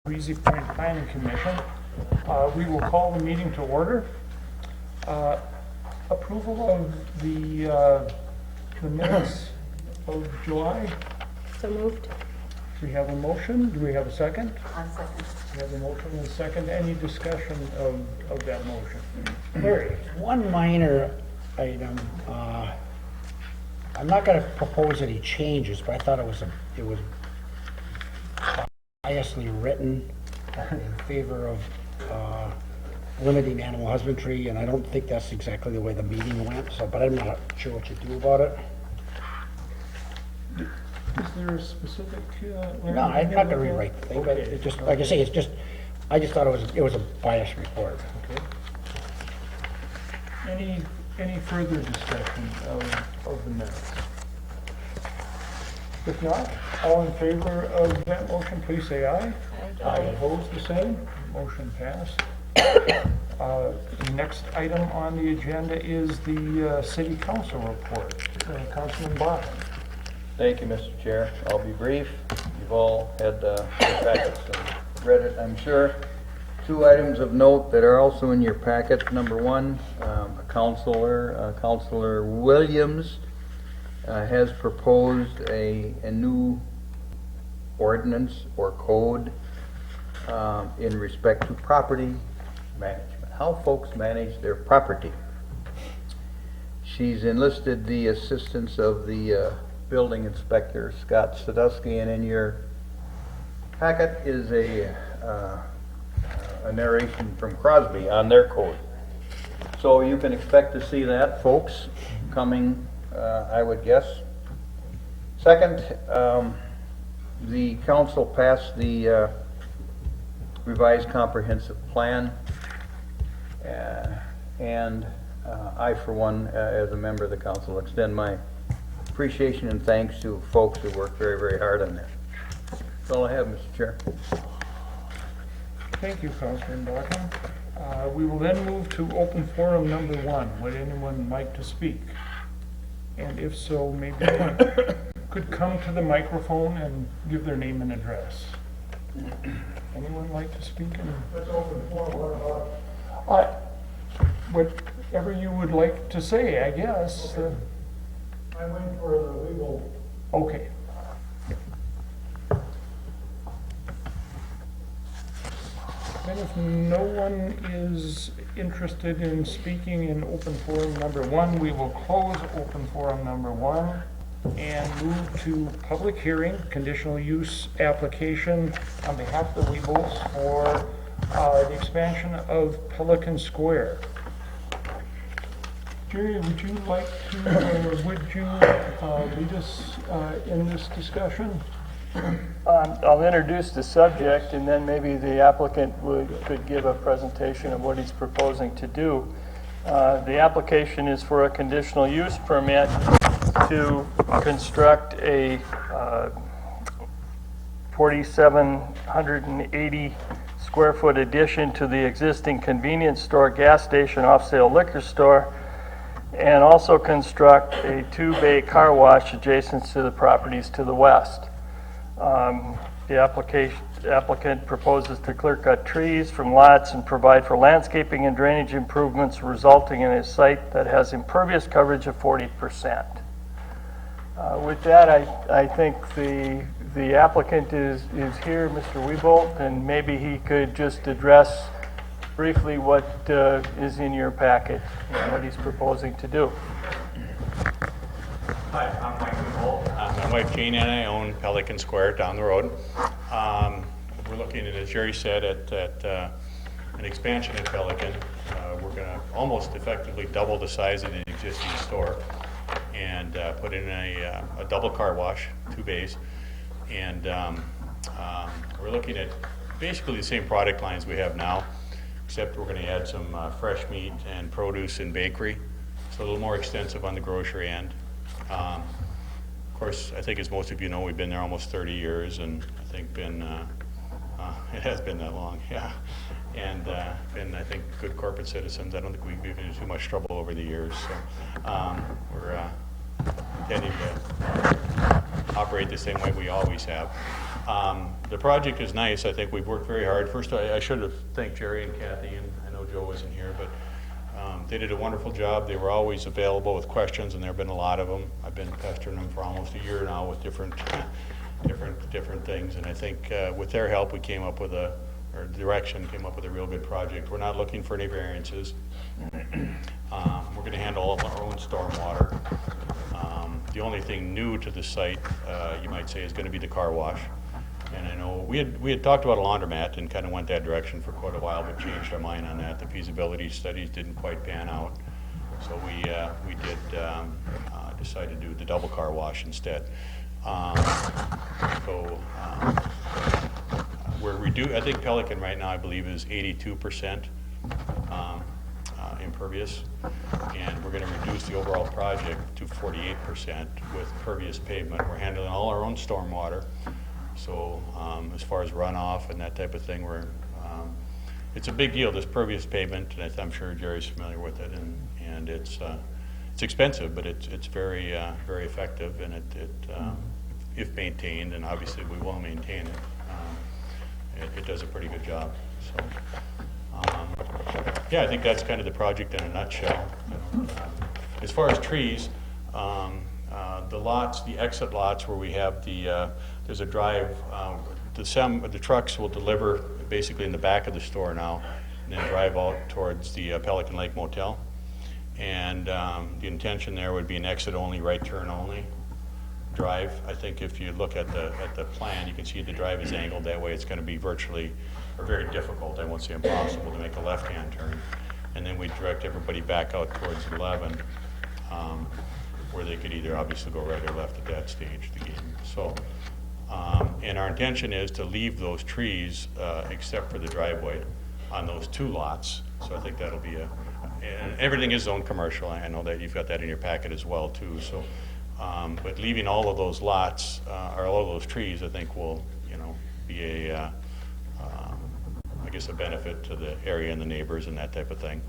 Breezy Planning Commission. We will call the meeting to order. Approval of the minutes of July. So moved. We have a motion. Do we have a second? I'll second. We have a motion and a second. Any discussion of that motion? Larry? One minor item, I'm not gonna propose any changes, but I thought it was biasly written in favor of, limiting animal husbandry, and I don't think that's exactly the way the meeting went, so, but I'm not sure what you do about it. Is there a specific? Larry, No, I'm not gonna rewrite the thing, but Okay. it just, like I say, I just thought it was a biased report. Okay. Any further discussion of the minutes? If not, all in favor of that motion, please say aye. Aye. Opposed, the same. Motion passed. The next item on the agenda is the city council report. Councilman Bottom. Thank you, Mr. Chair. I'll be brief. You've all had your packets and read it, I'm sure. Two items of note that are also in your packet. Number one, Councilor Williams has proposed a new ordinance or code in respect to property management, how folks manage their property. She's enlisted the assistance of the building inspector, Scott Sadusky, and in your packet is a narration from Crosby on their code. So you can expect to see that, folks, coming, I would guess. Second, the council passed the revised comprehensive plan, and I, for one, as a member of the council, extend my appreciation and thanks to folks who worked very, very hard on that. That's all I have, Mr. Chair. Thank you, Councilman Bottom. We will then move to open forum number one. Would anyone like to speak? And if so, maybe one could come to the microphone and give their name and address. Anyone like to speak? Let's open forum. Whatever you would like to say, I guess. I went for the legal. Okay. And if no one is interested in speaking in open forum number one, we will close open forum number one and move to public hearing, conditional use application on behalf of the Weebles for the expansion of Pelican Square. Jerry, would you like to, lead us in this discussion? I'll introduce the subject, and then maybe the applicant could give a presentation of what he's proposing to do. The application is for a conditional use permit to construct a 4,780 square foot addition to the existing convenience store, gas station, off-sale liquor store, and also construct a 2-bay car wash adjacent to the properties to the west. The applicant proposes to clear cut trees from lots and provide for landscaping and drainage improvements, resulting in a site that has impervious coverage of 40%. With that, I think the applicant is here, Mr. Wiebolt, and maybe he could just address briefly what is in your packet and what he's proposing to do. Hi, I'm Mike Wiebolt. My wife Jane and I own Pelican Square down the road. We're looking at, as Jerry said, at an expansion at Pelican. We're going to almost effectively double the size of the existing store and put in a double car wash, 2 bays. And we're looking at basically the same product lines we have now, except we're going to add some fresh meat and produce and bakery. So a little more extensive on the grocery end. Of course, I think as most of you know, we've been there almost 30 years, and I think it has been that long, yeah. And been, I think, good corporate citizens. I don't think we've been in too much trouble over the years. So we're intending to operate the same way we always have. The project is nice. I think we've worked very hard. First, I should have thanked Jerry and Kathy, and I know Joe wasn't here, but they did a wonderful job. They were always available with questions, and there have been a lot of them. I've been pestering them for almost a year now with different things, and I think with their help, we came up with or direction, came up with a real good project. We're not looking for any variances. We're going to handle all of our own stormwater. The only thing new to the site, you might say, is going to be the car wash. And I know we had talked about a laundromat and kind of went that direction for quite a while, but changed our mind on that. The feasibility studies didn't quite pan out, so we did decide to do the double car wash instead. I think Pelican right now, I believe, is 82% impervious, and we're going to reduce the overall project to 48% with pervious pavement. We're handling all our own stormwater. So as far as runoff and that type of thing, it's a big deal, this pervious pavement, and I'm sure Jerry's familiar with it, and it's expensive, but it's very very effective, and if maintained, and obviously we will maintain it, it does a pretty good job. So yeah, I think that's kind of the project in a nutshell. As far as trees, the exit lots where we have there's a drive, the trucks will deliver basically in the back of the store now, and then drive out towards the Pelican Lake Motel. And the intention there would be an exit only, right turn only drive. I think if you look at the plan, you can see the drive is angled that way. It's going to be virtually, or very difficult, I won't say impossible, to make a left-hand turn. And then we direct everybody back out towards 11, where they could either obviously go right or left at that stage of the game. So, and our intention is to leave those trees, except for the driveway, on those two lots. So I think that'll be and everything is zoned commercial. I know that you've got that in your packet as well too. So, but leaving all of those lots, or all of those trees, I think will, be I guess a benefit to the area and the neighbors and that type of thing.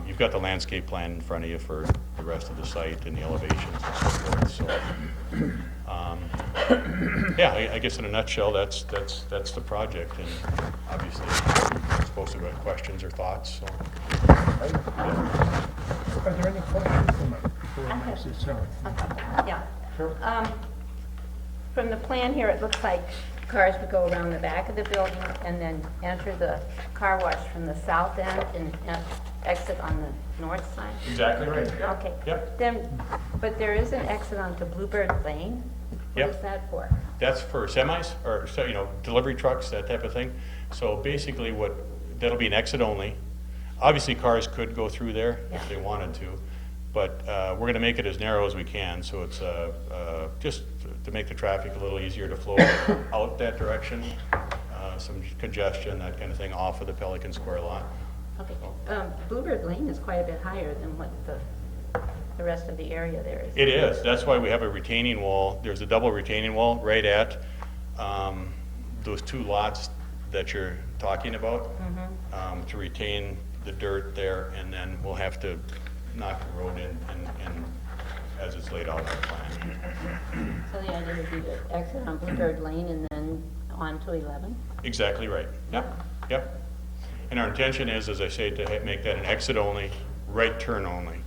You've got the landscape plan in front of you for the rest of the site and the elevations and so forth. So, yeah, I guess in a nutshell, that's the project, and obviously you're supposed to have questions or thoughts. So. Are there any questions from Sarah? Yeah. Sure. From the plan here, it looks like cars would go around the back of the building and then enter the car wash from the south end and exit on the north side. Exactly right. Okay. Yep. Then, but there is an exit onto Bluebird Lane. What Yep. is that for? That's for semis, or delivery trucks, that type of thing. So basically that'll be an exit only. Obviously, cars could go through there Yeah. if they wanted to, but we're going to make it as narrow as we can, so it's just to make the traffic a little easier to flow out that direction, some congestion, that kind of thing, off of the Pelican Square lot. Okay. Bluebird Lane is quite a bit higher than what the rest of the area there is. It is. That's why we have a retaining wall. There's a double retaining wall right at those two lots that you're talking about, to retain the dirt there, and then we'll have to knock the road in as it's laid out in the plan. So the idea would be to exit on Bluebird Lane and then on to 11? Exactly right. Yep. And our intention is, as I say, to make that an exit only, right turn only.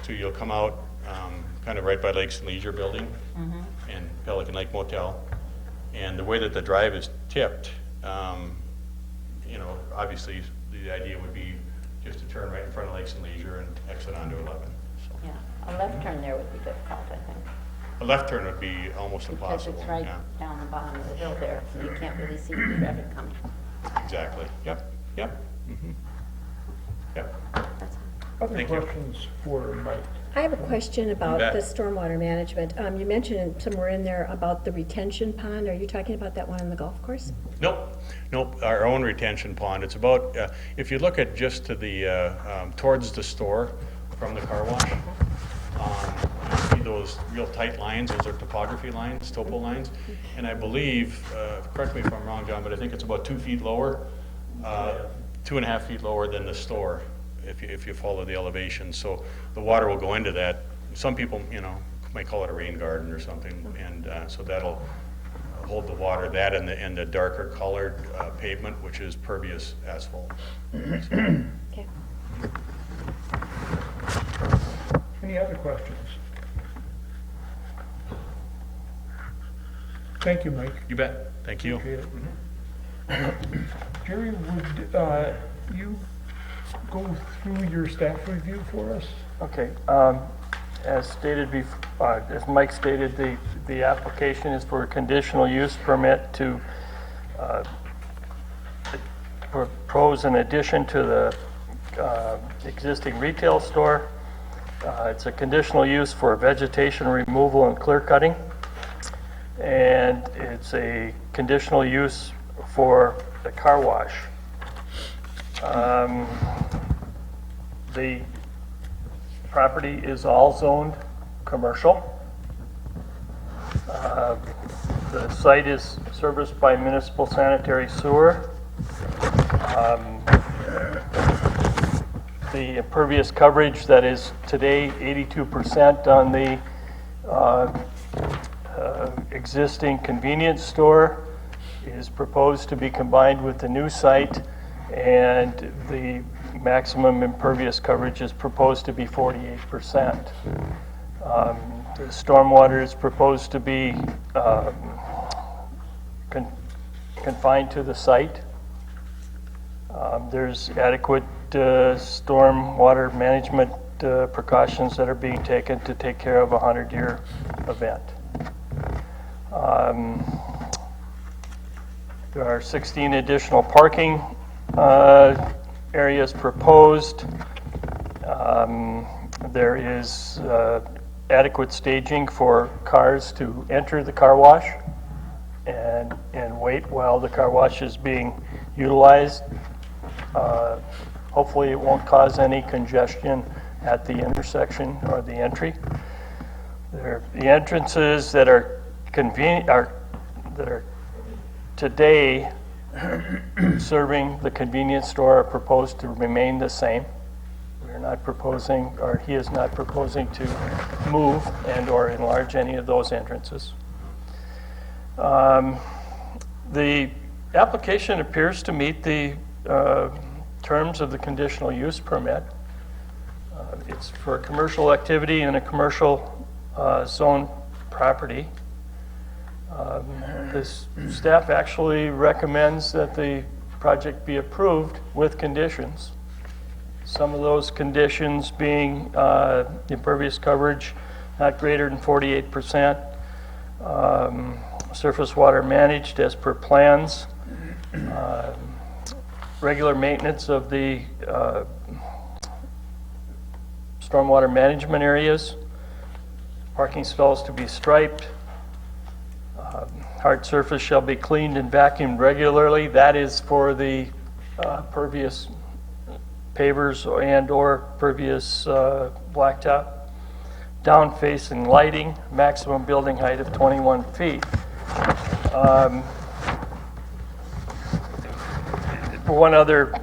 So you'll come out kind of right by Lakes and Leisure Building and Pelican Lake Motel. And the way that the drive is tipped, obviously the idea would be just to turn right in front of Lakes and Leisure and exit onto 11. So Yeah, a left turn there would be difficult, I think. a left turn would be almost Because impossible. it's right Yeah, down the bottom of the hill there, so you can't really see the traffic coming. exactly. Yep. Yep. That's all. Other Thank you. questions for Mike? I have a question about bet. the stormwater management. You mentioned somewhere in there about the retention pond. Are you talking about that one on the golf course? Nope. Our own retention pond. It's about, if you look at just to the, towards the store from the car wash, you see those real tight lines. Those are topography lines, topo lines. And I believe, correct me if I'm wrong, John, but I think it's about 2 feet lower, 2.5 feet lower than the store, if you follow the elevation. So the water will go into that. Some people, might call it a rain garden or something, and so that'll hold the water, that and the darker colored pavement, which is pervious asphalt. Okay. Any other questions? Thank you, Mike. You bet. Thank you. Appreciate it. Jerry, would you go through your staff review for us? Okay, as stated as Mike stated, the application is for a conditional use permit to propose an addition to the existing retail store. It's a conditional use for vegetation removal and clear cutting. And it's a conditional use for the car wash. The property is all zoned commercial. The site is serviced by municipal sanitary sewer. The impervious coverage that is today 82% on the existing convenience store is proposed to be combined with the new site, and the maximum impervious coverage is proposed to be 48%. The stormwater is proposed to be confined to the site. There's adequate stormwater management precautions that are being taken to take care of a 100-year event. There are 16 additional parking areas proposed. There is adequate staging for cars to enter the car wash and wait while the car wash is being utilized. Hopefully it won't cause any congestion at the intersection or the entry. The entrances that are convenient that are today serving the convenience store are proposed to remain the same. We're not proposing, or he is not proposing to move and or enlarge any of those entrances. The application appears to meet the terms of the conditional use permit. It's for commercial activity in a commercial zone property. This staff actually recommends that the project be approved with conditions. Some of those conditions being impervious coverage not greater than 48%, surface water managed as per plans, regular maintenance of the stormwater management areas, parking stalls to be striped, hard surface shall be cleaned and vacuumed regularly. That is for the pervious pavers and or pervious blacktop. Down facing lighting, maximum building height of 21 feet. One other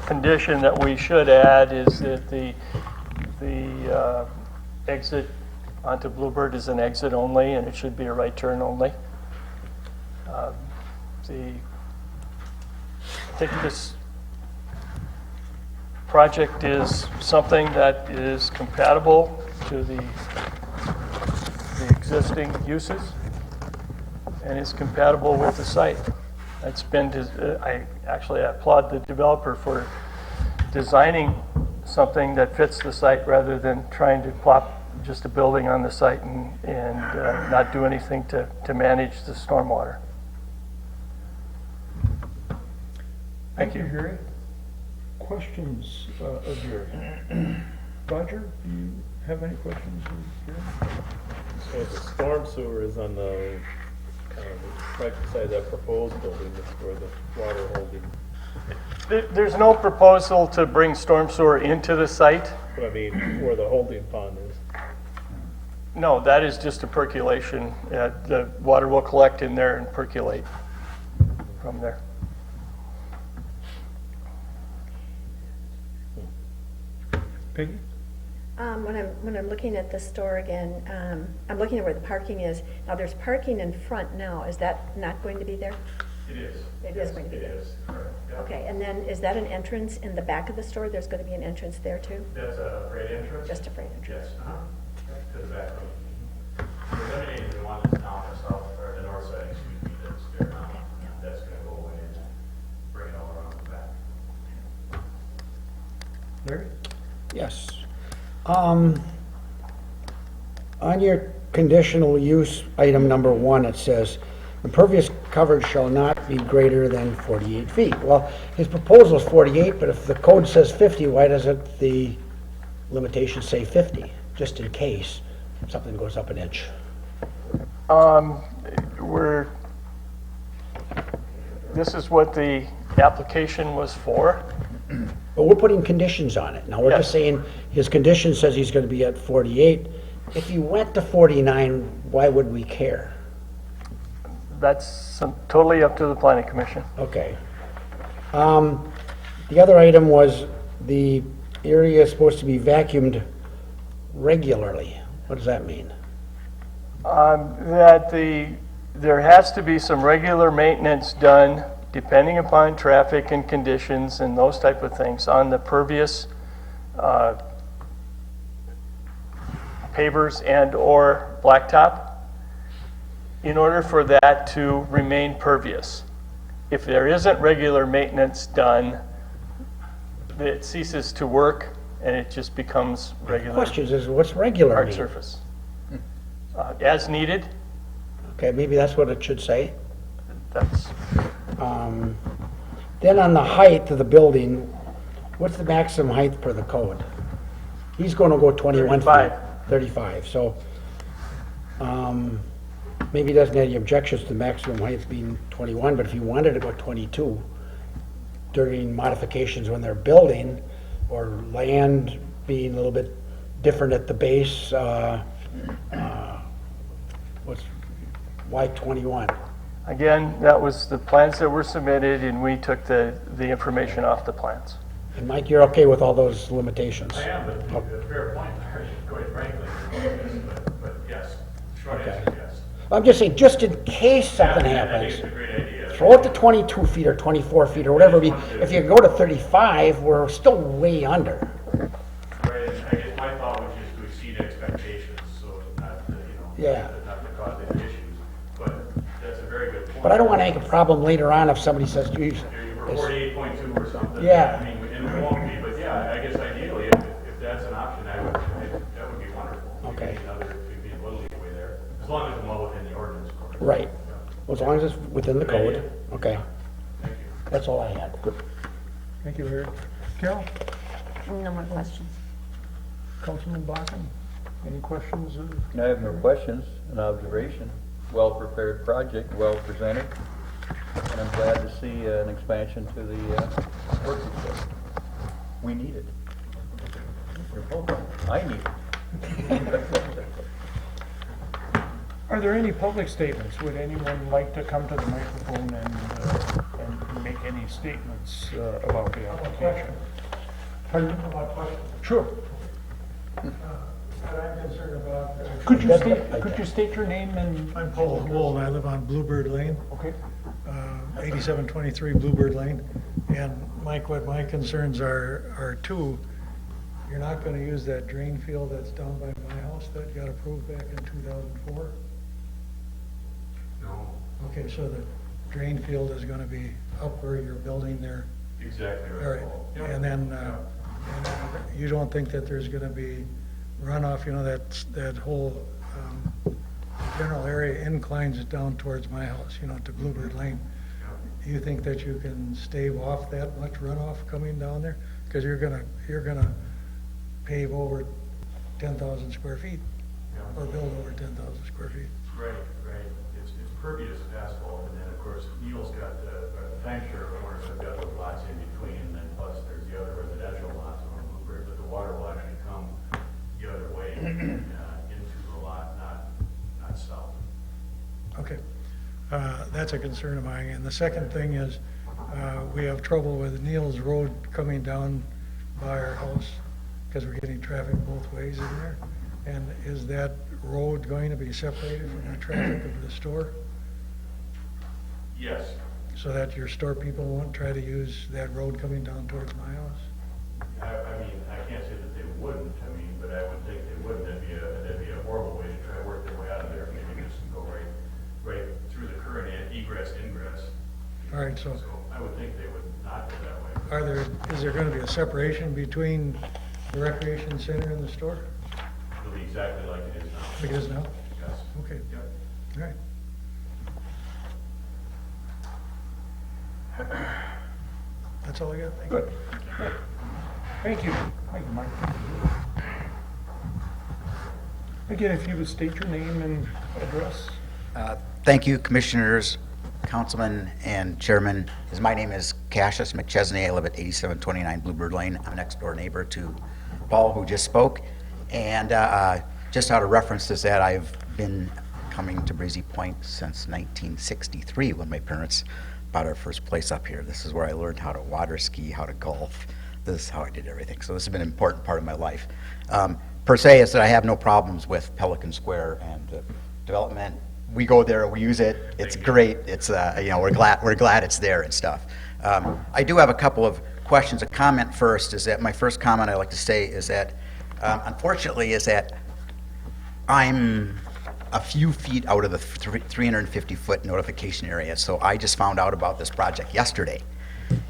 condition that we should add is that the exit onto Bluebird is an exit only, and it should be a right turn only. I think this project is something that is compatible to the existing uses and is compatible with the site. It's been, I applaud the developer for designing something that fits the site rather than trying to plop just a building on the site and not do anything to manage the stormwater. Thank you, Jerry. Questions of Jerry? Roger, do you have any questions of Jerry? So the storm sewer is on the right beside that proposed building, that's where the water holding. There's no proposal to bring storm sewer into the site. But I mean, where the holding pond is. No, that is just a percolation. The water will collect in there and percolate from there. Peggy? When I'm looking at the store again, I'm looking at where the parking is. Now, there's parking in front now. Is that not going to be there? It is. It is going to be there. It is, correct. Yeah. Okay, and then is that an entrance in the back of the store? There's going to be an entrance there too? That's a freight entrance? Just a freight entrance? Yes, to the back room. We're eliminating the one that's down the south, or the north side, excuse me, that's there now. Okay, yeah. That's gonna go away and bring it all around the back. Larry? Yes. On your conditional use, item number 1, it says, impervious coverage shall not be greater than 48 feet. Well, his proposal is 48, but if the code says 50, why doesn't the limitation say 50? Just in case something goes up an inch. This is what the application was for. But we're putting conditions on it. Now, we're just Yes. saying his condition says he's going to be at 48. If he went to 49, why would we care? That's totally up to the planning commission. Okay. The other item was the area is supposed to be vacuumed regularly. What does that mean? There has to be some regular maintenance done, depending upon traffic and conditions and those type of things, on the pervious pavers and/or blacktop, in order for that to remain pervious. If there isn't regular maintenance done, it ceases to work and it just becomes regular Question is, what's regular hard mean? surface. As needed, Okay, maybe that's what it should say. that's, Then on the height of the building, what's the maximum height per the code? He's going to go 21 feet. 35. 35, so maybe he doesn't have any objections to the maximum height being 21, but if he wanted to go 22 during modifications when they're building, or land being a little bit different at the base, why 21? again, that was the plans that were submitted and we took the information off the plans. And Mike, you're okay with all those limitations? I am, but a fair point, Larry, quite frankly, but yes, short answer is yes. I'm just saying, just in case something I think happens, it's a great idea. throw it to 22 feet or 24 feet or whatever. If you go to 35, we're still way under. Right, and I guess my thought was just to exceed expectations, so not, Yeah. not to cause any issues, but that's a very good point. But I don't want to make a problem later on if somebody says, geez, You're this- 48.2 or something. Yeah. I mean, and it won't be, but yeah, I guess ideally, if that's an option, that would be wonderful. Okay. Could be a little leeway there, as long as it's well within the ordinance, of course. right. Well, as long as it's within the code. Okay, Thank you. that's all I had. Thank you, Larry. Carol? No more questions. Councilman Bakken? Any questions? I have no questions, an observation. Well-prepared project, well presented, and I'm glad to see an expansion to the work facility. We need it. We're both, I need it. Are there any public statements? Would anyone like to come to the microphone and make any statements about the application? Pardon? My question, Sure. what I'm concerned about, Could you state your name and? I'm Paul Wool, and I live on Bluebird Lane, Okay. 8723 Bluebird Lane. And Mike, what my concerns are two, you're not gonna use that drain field that's down by my house that got approved back in 2004? No, Okay, so the drain field is gonna be up where you're building there. exactly All right. right, and then you don't think that there's gonna be runoff, that whole general area inclines down towards my house, to Bluebird Lane. Do you think that you can stave off that much runoff coming down there? Because you're gonna pave over 10,000 square feet, or build over 10,000 square feet. Right. It's pervious asphalt, and then, of course, Neil's got, I'm sure owners have got those lots in between, and then plus there's the other residential lots on Bluebird, but the water will actually come the other way into the lot, not south. Okay, that's a concern of mine. And the second thing is, we have trouble with Neil's Road coming down by our house because we're getting traffic both ways in there. And is that road going to be separated from the traffic of the store? Yes. So that your store people won't try to use that road coming down towards my house? I mean, I can't say that they wouldn't, I mean, but I would think they wouldn't. That'd be a horrible way to try to work their way out of there. Maybe just go right through the current egress, ingress. All right, so So I would think they would not go that way. is there going to be a separation between the recreation center and the store? It'll be exactly like it is now. Like it is now? Yes. Okay, Yep. all right. That's all I got, thank you. Good. Thank you. Thank you, Mike. Again, if you would state your name and address. Thank you, Commissioners, Councilman, and Chairman. My name is Cassius McChesney. I live at 8729 Bluebird Lane. I'm a next-door neighbor to Paul, who just spoke. And just out of reference is that I've been coming to Breezy Point since 1963 when my parents bought our first place up here. This is where I learned how to water ski, how to golf. This is how I did everything. So this has been an important part of my life. Per se, is that I have no problems with Pelican Square and development. We go there, we use it. It's great. It's we're glad it's there and stuff. I do have a couple of questions. A comment first is that my first comment I'd like to say is that unfortunately is that I'm a few feet out of the 350-foot notification area. So I just found out about this project yesterday.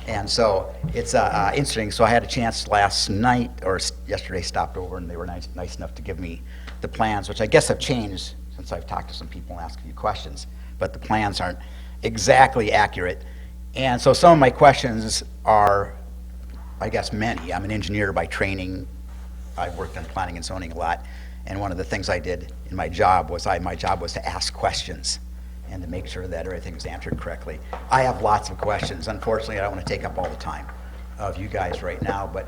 And so it's interesting. So I had a chance last night or yesterday, stopped over, and they were nice enough to give me the plans, which I guess have changed since I've talked to some people and asked a few questions. But the plans aren't exactly accurate. And so some of my questions are, I guess, many. I'm an engineer by training. I've worked on planning and zoning a lot. And one of the things I did in my job was to ask questions and to make sure that everything's answered correctly. I have lots of questions. Unfortunately, I don't want to take up all the time of you guys right now, but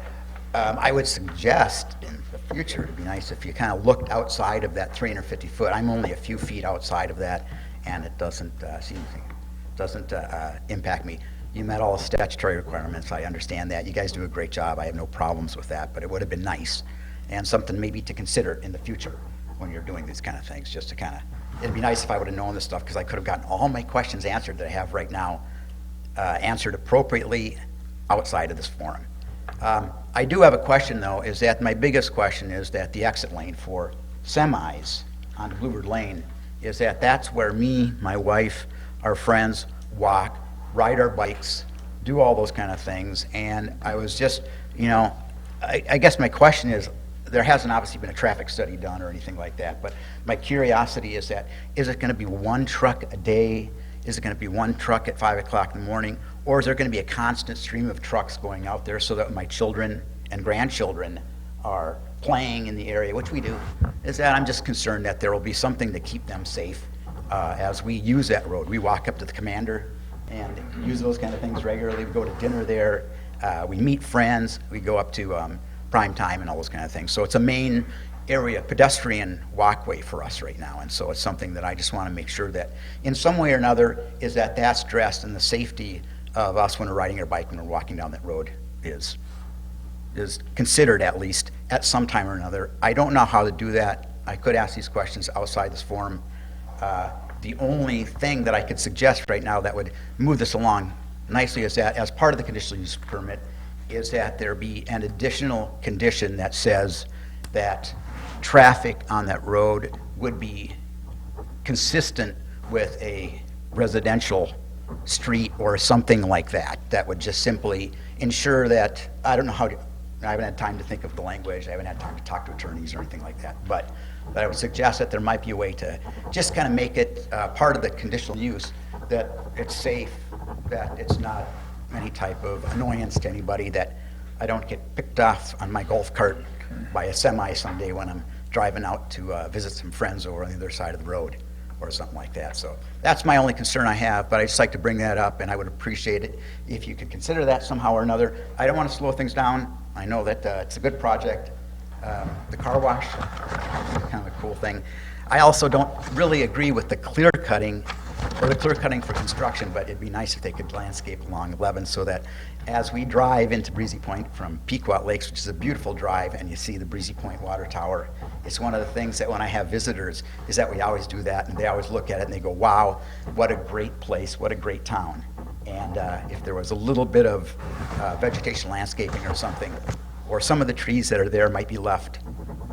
I would suggest in the future it'd be nice if you kind of looked outside of that 350 foot. I'm only a few feet outside of that, and it doesn't impact me. You met all the statutory requirements. I understand that. You guys do a great job. I have no problems with that, but it would have been nice and something maybe to consider in the future when you're doing these kind of things, just to kind of, it'd be nice if I would have known this stuff, because I could have gotten all my questions answered that I have right now, answered appropriately outside of this forum. I do have a question, though, is that my biggest question is that the exit lane for semis on Bluebird Lane is that that's where me, my wife, our friends walk, ride our bikes, do all those kind of things. And I was just, I guess my question is, there hasn't obviously been a traffic study done or anything like that, but my curiosity is that, is it going to be one truck a day? Is it going to be one truck at 5 o'clock in the morning? Or is there going to be a constant stream of trucks going out there so that my children and grandchildren are playing in the area, which we do? Is that I'm just concerned that there will be something to keep them safe as we use that road. We walk up to the Commander and use those kind of things regularly. We go to dinner there. We meet friends. We go up to Prime Time and all those kind of things. So it's a main area, pedestrian walkway for us right now. And so it's something that I just want to make sure that in some way or another is that that's addressed, and the safety of us when we're riding our bike, when we're walking down that road is considered, at least at some time or another. I don't know how to do that. I could ask these questions outside this forum. The only thing that I could suggest right now that would move this along nicely is that as part of the conditional use permit is that there be an additional condition that says that traffic on that road would be consistent with a residential street or something like that. That would just simply ensure that, I don't know how to, I haven't had time to think of the language, I haven't had time to talk to attorneys or anything like that, but I would suggest that there might be a way to just kind of make it part of the conditional use, that it's safe, that it's not any type of annoyance to anybody, that I don't get picked off on my golf cart by a semi someday when I'm driving out to visit some friends over on the other side of the road or something like that. So that's my only concern I have, but I'd just like to bring that up, and I would appreciate it if you could consider that somehow or another. I don't want to slow things down. I know that it's a good project. The car wash is kind of a cool thing. I also don't really agree with the clear cutting or the clear cutting for construction, but it'd be nice if they could landscape along 11 so that as we drive into Breezy Point from Pequot Lakes, which is a beautiful drive, and you see the Breezy Point water tower, it's one of the things that when I have visitors is that we always do that, and they always look at it and they go, wow, what a great place, what a great town. And if there was a little bit of vegetation landscaping or something, or some of the trees that are there might be left,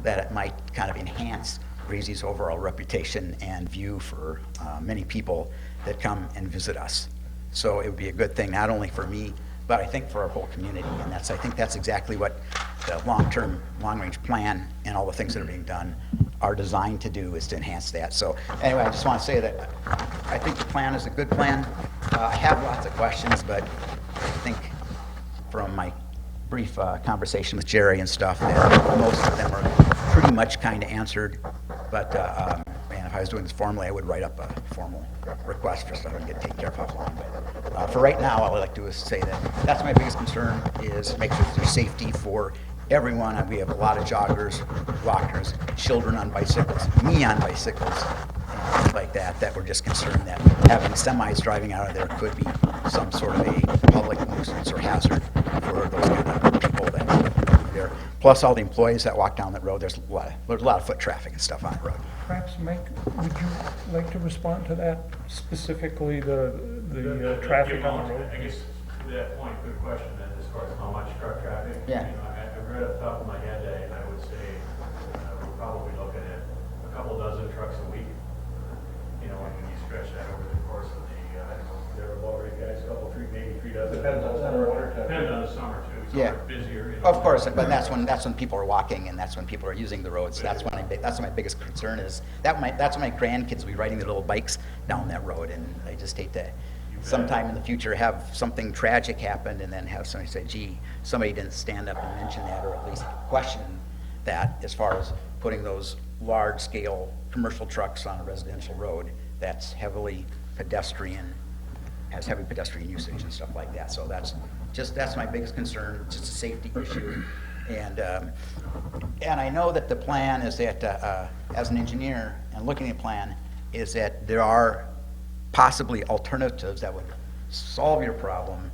that it might kind of enhance Breezy's overall reputation and view for many people that come and visit us. So it would be a good thing, not only for me, but I think for our whole community. And I think that's exactly what the long-term, long-range plan and all the things that are being done are designed to do, is to enhance that. So anyway, I just want to say that I think the plan is a good plan. I have lots of questions, but I think from my brief conversation with Jerry and stuff, that most of them are pretty much kind of answered. But man, if I was doing this formally, I would write up a formal request for stuff and get taken care of offline. But for right now, all I'd like to do is say that that's my biggest concern, is make sure that there's safety for everyone. And we have a lot of joggers, walkers, children on bicycles, me on bicycles, and things like that, that we're just concerned that having semis driving out of there could be some sort of a public nuisance or hazard for those kind of people that live there. Plus all the employees that walk down that road, there's a lot of foot traffic and stuff on the road. Perhaps, Mike, would you like to respond to that, specifically the traffic on the road? I guess to that point, good question then, as far as how much truck traffic. Yeah. You know, I've read off the top of my head, I would say we're probably looking at a couple dozen trucks a week. You know, when you stretch that over the course of the, I don't know, there are about right guys, maybe 3 dozen. Depends on summer, winter time. Depends on the summer too. Some Yeah. are busier. You know. Of course, but that's when people are walking, and that's when people are using the roads. That's my biggest concern is that's when my grandkids will be riding their little bikes down that road, and I just hate to sometime in the future have something tragic happen and then have somebody say, gee, somebody didn't stand up and mention that, or at least question that, as far as putting those large-scale commercial trucks on a residential road that's heavily pedestrian, has heavy pedestrian usage and stuff like that. So that's my biggest concern. It's just a safety issue. And I know that the plan is that, as an engineer and looking at the plan, is that there are possibly alternatives that would solve your problem,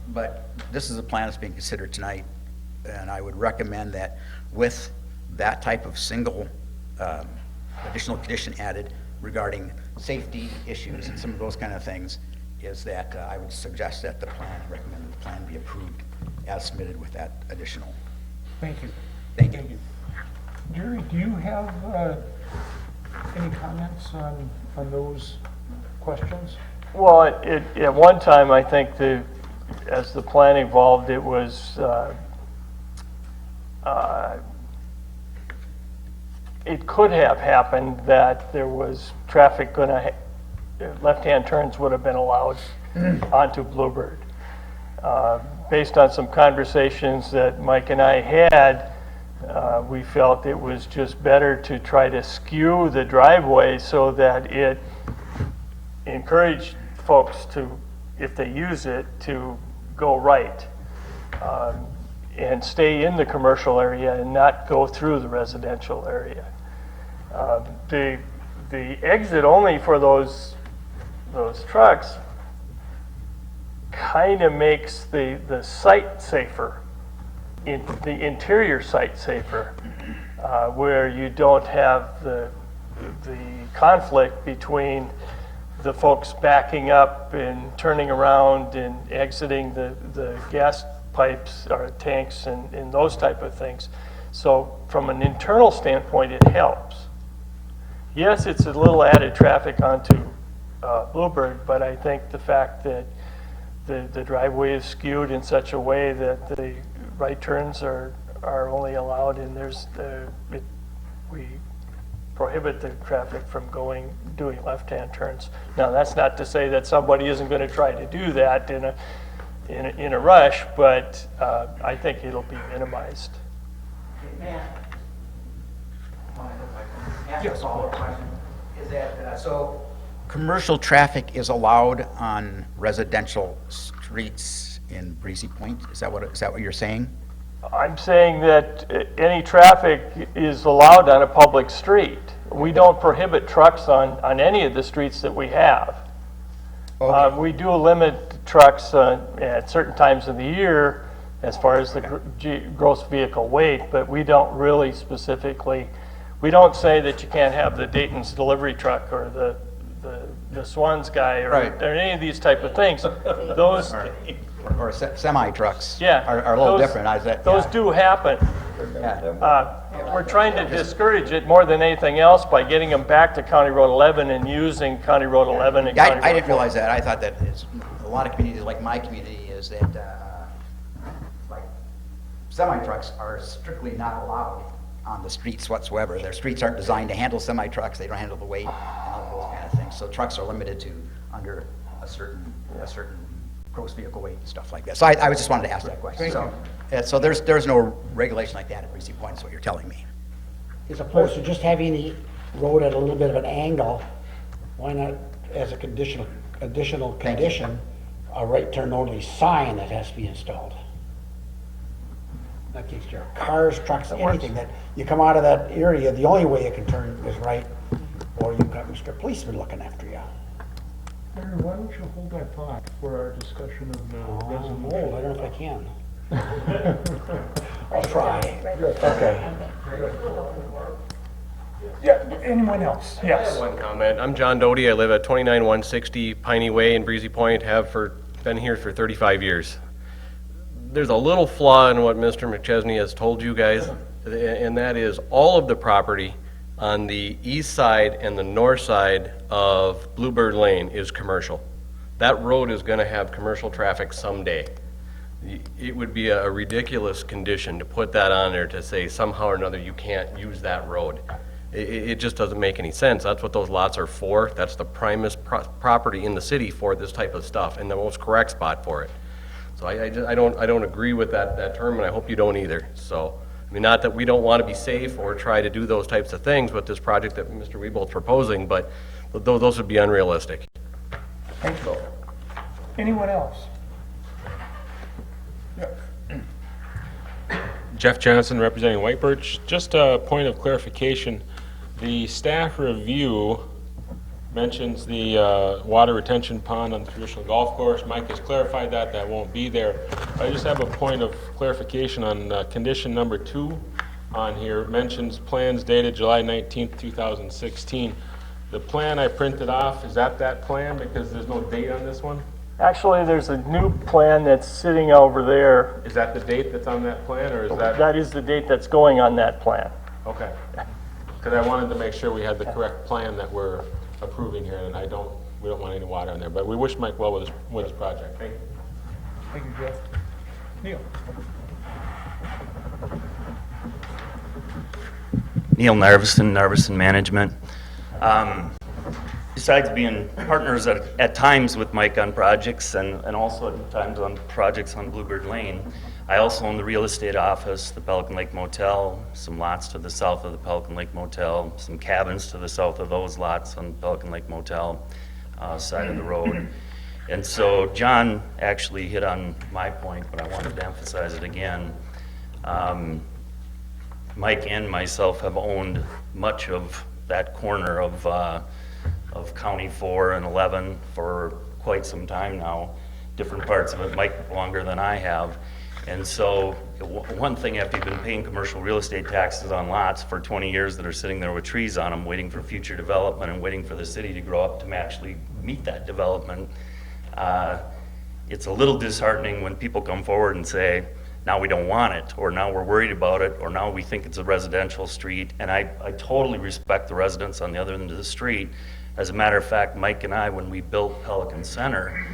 but this is a plan that's being considered tonight, and I would recommend that with that type of single additional condition added regarding safety issues and some of those kind of things, is that I would suggest that recommend the plan be approved as submitted with that additional. Thank you. Thank you. Jerry, do you have any comments on those questions? Well, at one time, I think as the plan evolved, it was it could have happened that there was traffic left-hand turns would have been allowed onto Bluebird. Based on some conversations that Mike and I had, we felt it was just better to try to skew the driveway so that it encouraged folks to, if they use it, to go right and stay in the commercial area and not go through the residential area. The exit only for those trucks kind of makes the site safer, the interior site safer, where you don't have the conflict between the folks backing up and turning around and exiting the gas pipes or tanks and those type of things. So from an internal standpoint, it helps. Yes, it's a little added traffic onto Bluebird, but I think the fact that the driveway is skewed in such a way that the right turns are only allowed, and we prohibit the traffic from doing left-hand turns. Now, that's not to say that somebody isn't going to try to do that in a rush, but I think it'll be minimized. Yes. Is that so? Commercial traffic is allowed on residential streets in Breezy Point. Is that what you're saying? I'm saying that any traffic is allowed on a public street. We don't prohibit trucks on any of the streets that we have. We do limit trucks at certain times of the year as far as the gross vehicle weight, but we don't really specifically, we don't say that you can't have the Dayton's delivery truck or the Swans guy or any of these type of things. Those, Or semi trucks yeah, are a little those- different. Those do happen. Yeah. We're trying to discourage it more than anything else by getting them back to County Road 11 and using County Road 11 and Yeah, County Road I didn't 4. realize that. I thought that a lot of communities, like my community, is that like semi-trucks are strictly not allowed on the streets whatsoever. Their streets aren't designed to handle semi-trucks. They don't handle the weight and all those kind of things. So trucks are limited to under a certain gross vehicle weight and stuff like that. So I was just wanted to ask that question. So there's no regulation like that at Breezy Point, is what you're telling me. As opposed to just having the road at a little bit of an angle, why not, as a additional condition, a right turn only sign that has to be installed? That takes care of cars, trucks, anything that, you come out of that area, the only way you can turn is right, or you've got Mr. Policeman looking after you. Larry, why don't you hold that thought for our discussion of the resolution? Oh, I don't know if I can. I'll try. Okay. Yeah, anyone else? Yes. One comment. I'm John Doty. I live at 29160 Piney Way in Breezy Point. Been here for 35 years. There's a little flaw in what Mr. McChesney has told you guys, and that is all of the property on the east side and the north side of Bluebird Lane is commercial. That road is going to have commercial traffic someday. It would be a ridiculous condition to put that on there to say somehow or another you can't use that road. It just doesn't make any sense. That's what those lots are for. That's the primest property in the city for this type of stuff and the most correct spot for it. So I don't agree with that term, and I hope you don't either. So, I mean, not that we don't want to be safe or try to do those types of things with this project that Mr. Weeble's proposing, but those would be unrealistic. Thank you. Anyone else? Jeff Johnson, representing White Birch. Just a point of clarification. The staff review mentions the water retention pond on the traditional golf course. Mike has clarified that won't be there. I just have a point of clarification on condition number 2 on here. It mentions plans dated July 19th, 2016. The plan I printed off, is that plan? Because there's no date on this one. Actually, there's a new plan that's sitting over there. Is that the date that's on that plan, or is that? That is the date that's going on that plan. Okay. Because I wanted to make sure we had the correct plan that we're approving here, and we don't want any water in there. But we wish Mike well with his project. Thank you. Thank you, Jeff. Neil? Neil Narvison Management. Besides being partners at times with Mike on projects and also at times on projects on Bluebird Lane, I also own the real estate office, the Pelican Lake Motel, some lots to the south of the Pelican Lake Motel, some cabins to the south of those lots on the Pelican Lake Motel side of the road. And so John actually hit on my point, but I wanted to emphasize it again. Mike and myself have owned much of that corner of County 4 and 11 for quite some time now. Different parts of it, Mike longer than I have. And so one thing, after you've been paying commercial real estate taxes on lots for 20 years that are sitting there with trees on them, waiting for future development and waiting for the city to grow up to actually meet that development, it's a little disheartening when people come forward and say, now we don't want it, or now we're worried about it, or now we think it's a residential street. And I totally respect the residents on the other end of the street. As a matter of fact, Mike and I, when we built Pelican Center,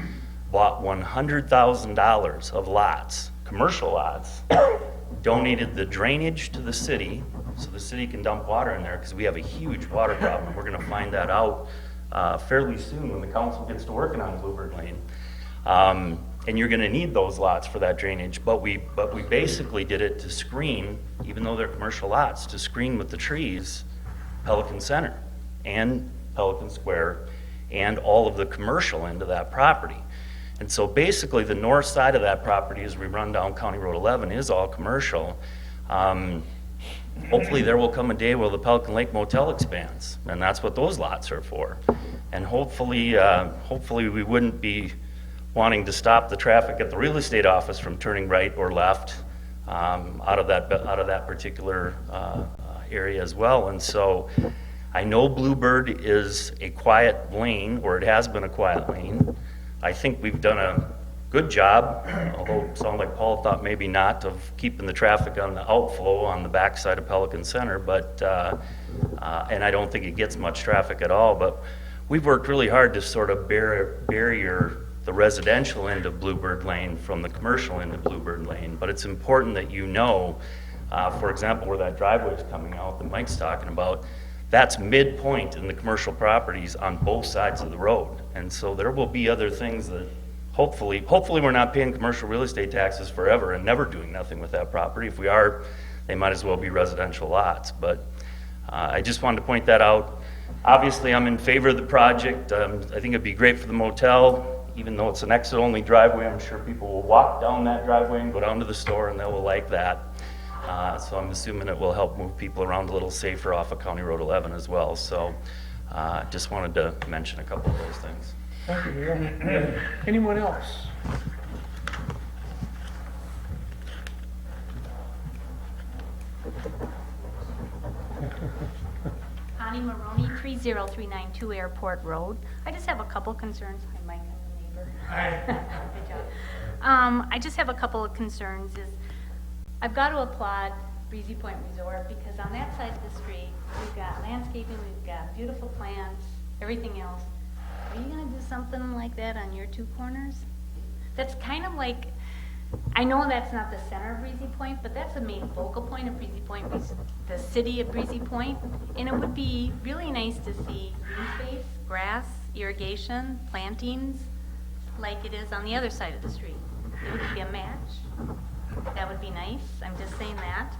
bought $100,000 of lots, commercial lots, donated the drainage to the city, so the city can dump water in there, because we have a huge water problem. We're gonna find that out fairly soon when the council gets to working on Bluebird Lane. And you're gonna need those lots for that drainage, but we basically did it to screen, even though they're commercial lots, to screen with the trees, Pelican Center and Pelican Square and all of the commercial end of that property. And so basically the north side of that property as we run down County Road 11 is all commercial. hopefully there will come a day where the Pelican Lake Motel expands, and that's what those lots are for. And hopefully we wouldn't be wanting to stop the traffic at the real estate office from turning right or left out of that particular area as well. And so I know Bluebird is a quiet lane, or it has been a quiet lane. I think we've done a good job, although it sounded like Paul thought maybe not, of keeping the traffic on the outflow on the backside of Pelican Center, but and I don't think it gets much traffic at all, but we've worked really hard to sort of barrier the residential end of Bluebird Lane from the commercial end of Bluebird Lane. But it's important that you know, for example, where that driveway is coming out that Mike's talking about, that's midpoint in the commercial properties on both sides of the road. And so there will be other things that hopefully we're not paying commercial real estate taxes forever and never doing nothing with that property. If we are, they might as well be residential lots. But I just wanted to point that out. Obviously, I'm in favor of the project. I think it'd be great for the motel. Even though it's an exit-only driveway, I'm sure people will walk down that driveway and go down to the store, and they will like that. So I'm assuming it will help move people around a little safer off of County Road 11 as well. So just wanted to mention a couple of those things. Thank you, Leo. Anyone else? Connie Maroney, 30392 Airport Road. I just have a couple concerns. Hi, Mike, I'm the neighbor. Hi. Good job. I just have a couple of concerns. I've got to applaud Breezy Point Resort because on that side of the street, we've got landscaping, we've got beautiful plants, everything else. Are you going to do something like that on your two corners? That's kind of like, I know that's not the center of Breezy Point, but that's the main focal point of Breezy Point, the city of Breezy Point. And it would be really nice to see green space, grass, irrigation, plantings, like it is on the other side of the street. It would be a match. That would be nice. I'm just saying that.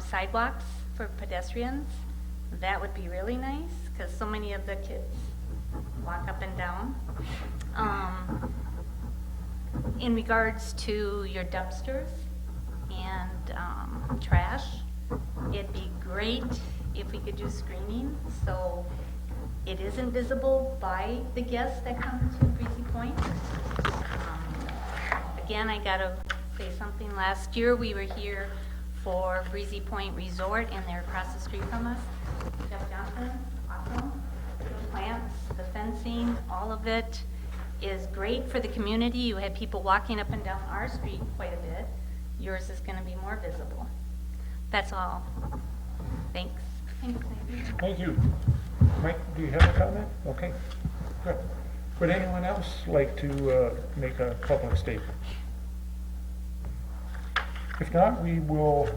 Sidewalks for pedestrians, that would be really nice because so many of the kids walk up and down. In regards to your dumpsters and trash, it'd be great if we could do screening so it isn't visible by the guests that come to Breezy Point. Again, I gotta say something. Last year we were here for Breezy Point Resort and they're across the street from us. Jeff Johnson, awesome. The plants, the fencing, all of it is great for the community. You have people walking up and down our street quite a bit. Yours is going to be more visible. That's all. Thanks. Thanks, Amy. Thank you. Mike, do you have a comment? Okay, good. Would anyone else like to make a public statement? If not, we will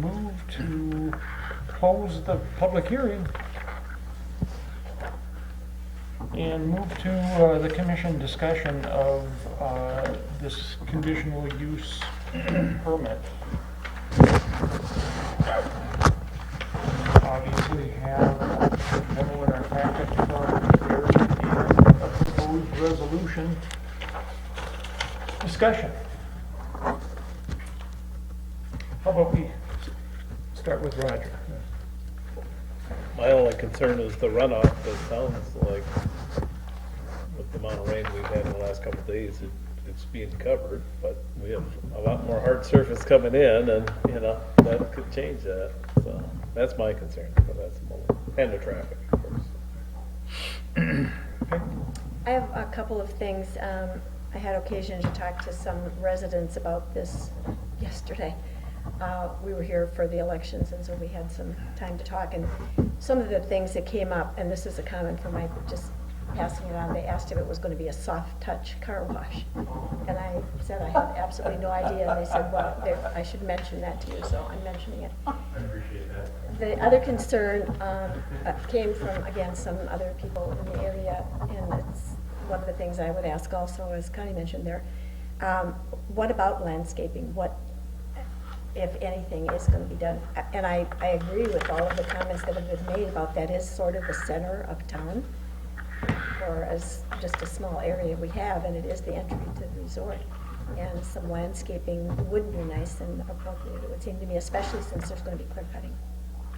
move to close the public hearing and move to the commission discussion of this conditional use permit. Obviously have a memo in our packet there and a proposed resolution discussion. How about we start with Roger? My only concern is the runoff. It sounds like with the amount of rain we've had in the last couple of days, it's being covered, but we have a lot more hard surface coming in and, you know, that could change that. So that's my concern for that moment. And the traffic, of course. I have a couple of things. I had occasion to talk to some residents about this yesterday. We were here for the elections, and so we had some time to talk. And some of the things that came up, and this is a comment from Mike, just passing it on, they asked if it was going to be a soft touch car wash. And I said I had absolutely no idea. And they said, well, I should mention that to you, so I'm mentioning it. I appreciate that. The other concern came from, again, some other people in the area, and it's one of the things I would ask also, as Connie mentioned there, what about landscaping? What, if anything, is going to be done? And I agree with all of the comments that have been made about that is sort of the center of town, or as just a small area we have, and it is the entry to the resort. and some landscaping would be nice and appropriate, it would seem to me, especially since there's going to be clear cutting.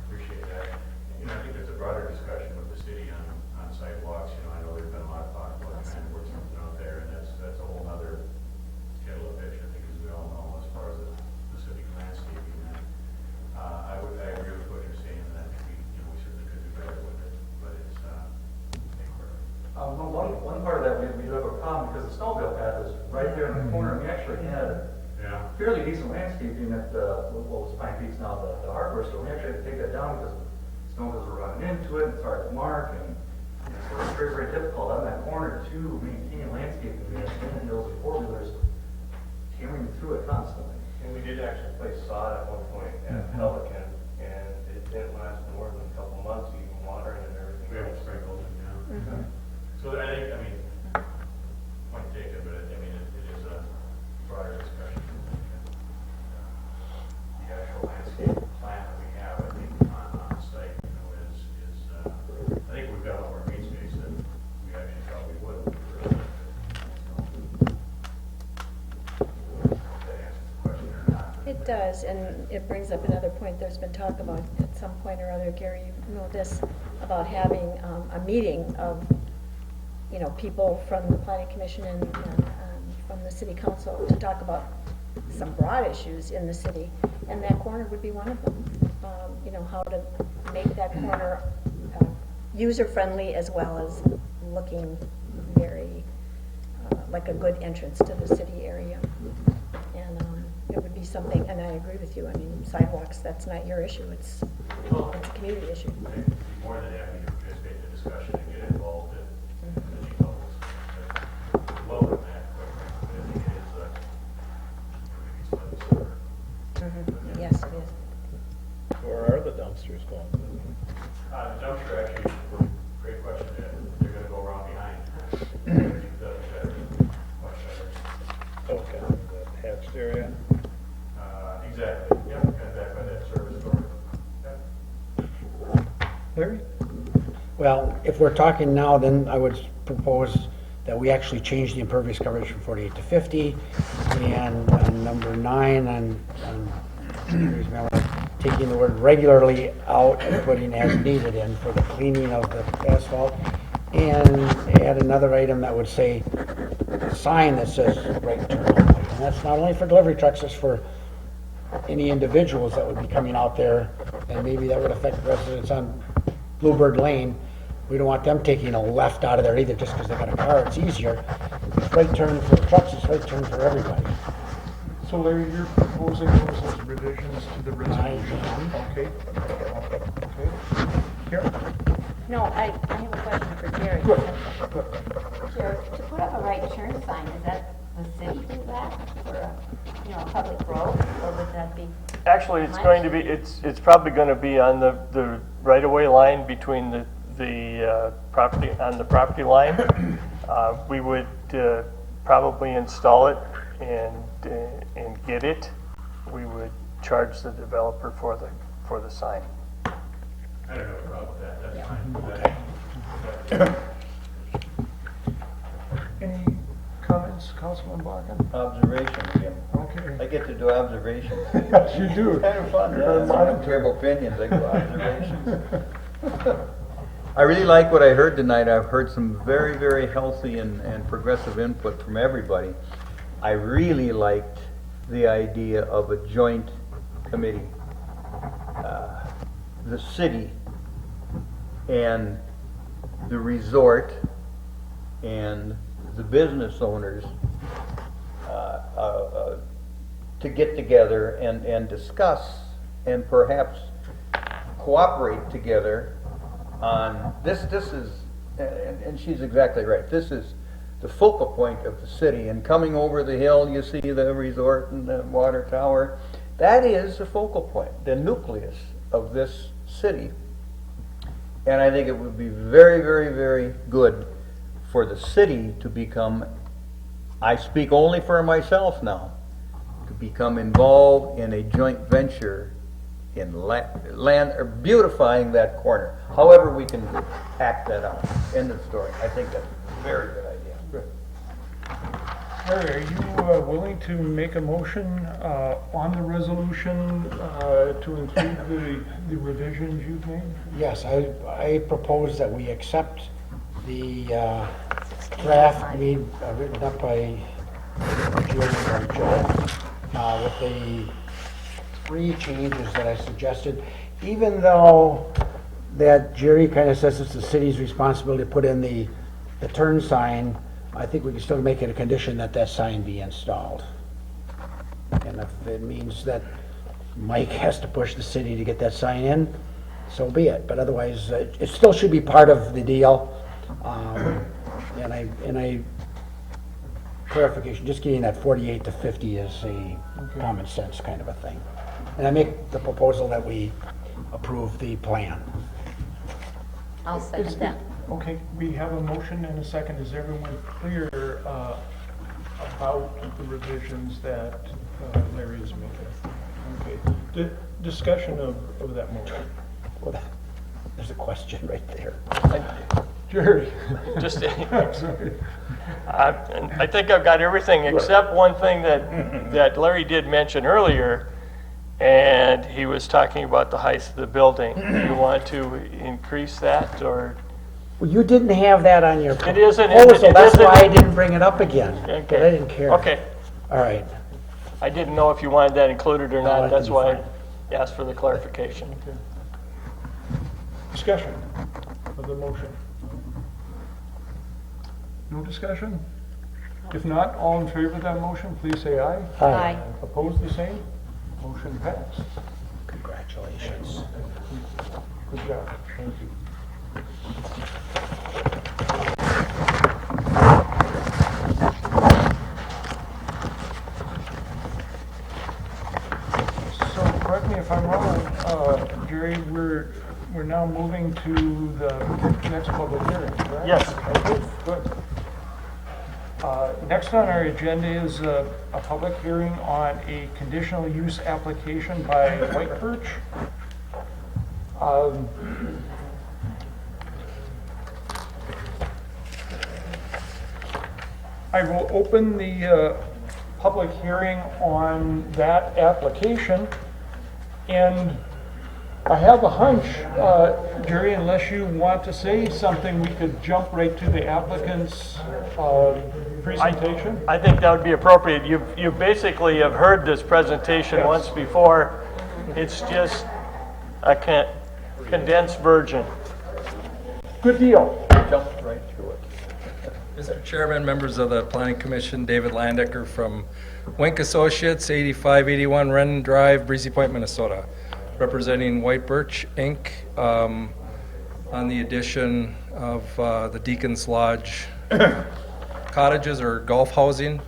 Appreciate that. I think there's a broader discussion with the city on sidewalks. I know there's been a lot of talk about trying to work something out there, and that's a whole other kettle of fish, I think, as we all know, as far as the civic landscaping. And, I agree with what you're saying, that we certainly could do better with it, but it's, I think One part of that, we do have a problem because the snowmobile path is right there in the corner. We actually had fairly decent landscaping at what was Pine Peaks now, the hardware store. We actually had to take that down because snowmobiles were running into it, and it's hard to mark, and so it's very, very difficult on that corner to maintain landscaping. We had snowmobiles and four-wheelers tearing through it constantly. And we did actually place sod at one point at Pelican, and it didn't last more than a couple months, even watering and everything. we have sprinkled it now. So I think, point taken, but it is a broader discussion. The actual landscape plan that we have, I think, on the site, is I think we've got more green space than we actually thought we would. That answers the question or not. It does, and it brings up another point. There's been talk about, at some point or other, Gary, you know this, about having a meeting of, people from the planning commission and from the city council to talk about some broad issues in the city, and that corner would be one of them. How to make that corner user-friendly as well as looking very like a good entrance to the city area. And it would be something, and I agree with you, sidewalks, that's not your issue, it's a community issue. I'd be more than happy to participate in the discussion and get involved in the details. Lower than that, but I think it is Yes, it is. Where are the dumpsters going? the dumpster actually, great question, they're gonna go around behind. That'll be better, much better. Okay, the hatched area? Exactly, yeah, kind of back by that service door. Larry? Well, if we're talking now, then I would propose that we actually change the impervious coverage from 48 to 50, and on number 9, taking the word regularly out and putting as needed in for the cleaning of the asphalt, and add another item that would say, a sign that says right turn only. And that's not only for delivery trucks, it's for any individuals that would be coming out there, and maybe that would affect residents on Bluebird Lane. We don't want them taking a left out of there either just because they got a car. It's easier. It's right turn for the trucks, it's right turn for everybody. So Larry, you're proposing those as revisions to the resolution? Okay. Okay. Here? No, I have a question for Jerry. Jerry, to put up a right turn sign, is that the city do that for a public road, or would that be? Actually, it's going to be, it's probably going to be on the right-of-way line between the property, on the property line. We would probably install it and get it. We would charge the developer for the sign. I don't have a problem with that, that's fine. Any comments, Councilman Bakken? Observation again. Okay. I get to do observations. Yes, you do. Kind of fun. You're a I don't care about opinions, I do observations. I really like what I heard tonight. I've heard some very, very healthy and progressive input from everybody. I really liked the idea of a joint committee. The city and the resort and the business owners to get together and discuss and perhaps cooperate together on this. This is, and she's exactly right, this is the focal point of the city. And coming over the hill, you see the resort and the water tower. That is the focal point, the nucleus of this city. And I think it would be very, very, very good for the city to become, I speak only for myself now, to become involved in a joint venture in land or beautifying that corner. However we can act that out. End of story. I think that's a very good idea. Good. Larry, are you willing to make a motion on the resolution to include the revisions you've made? Yes, I propose that we accept the draft written up by Jim or Joe with the 3 changes that I suggested, even though that Jerry kind of says it's the city's responsibility to put in the turn sign. I think we can still make it a condition that that sign be installed. And if it means that Mike has to push the city to get that sign in, so be it. But otherwise, it still should be part of the deal. And clarification, just getting that 48 to 50 is a common sense kind of a thing. And I make the proposal that we approve the plan. I'll second that. Okay, we have a motion and a second. Is everyone clear about the revisions that Larry is making? Okay. Discussion of that motion. Well, there's a question right there. Jerry. Just, Sorry. I think I've got everything except one thing that Larry did mention earlier, and he was talking about the height of the building. Do you want to increase that, or? Well, you didn't have that on your It isn't. proposal, that's why I didn't bring it up again. Okay. But I didn't care. Okay. All right. I didn't know if you wanted that included or No, not. that That's can be why fine. I asked for the clarification. Discussion of the motion. No discussion? If not, all in favor of that motion, please say aye. Aye. Opposed, the same? Motion passed. Congratulations. Good job. Thank you. So correct me if I'm wrong, Jerry, we're now moving to the next public hearing, correct? Yes. Okay, good. Next on our agenda is a public hearing on a conditional use application by White Birch. I will open the public hearing on that application, and I have a hunch, Jerry, unless you want to say something, we could jump right to the applicant's presentation. I think that would be appropriate. You basically have heard this presentation once before. It's just a condensed version. Good deal. Jump right to it. Mr. Chairman, members of the Planning Commission, David Landecker from Wink Associates, 8581 Ren Drive, Breezy Point, Minnesota, representing White Birch, Inc., on the addition of the Deacon's Lodge cottages or golf housing.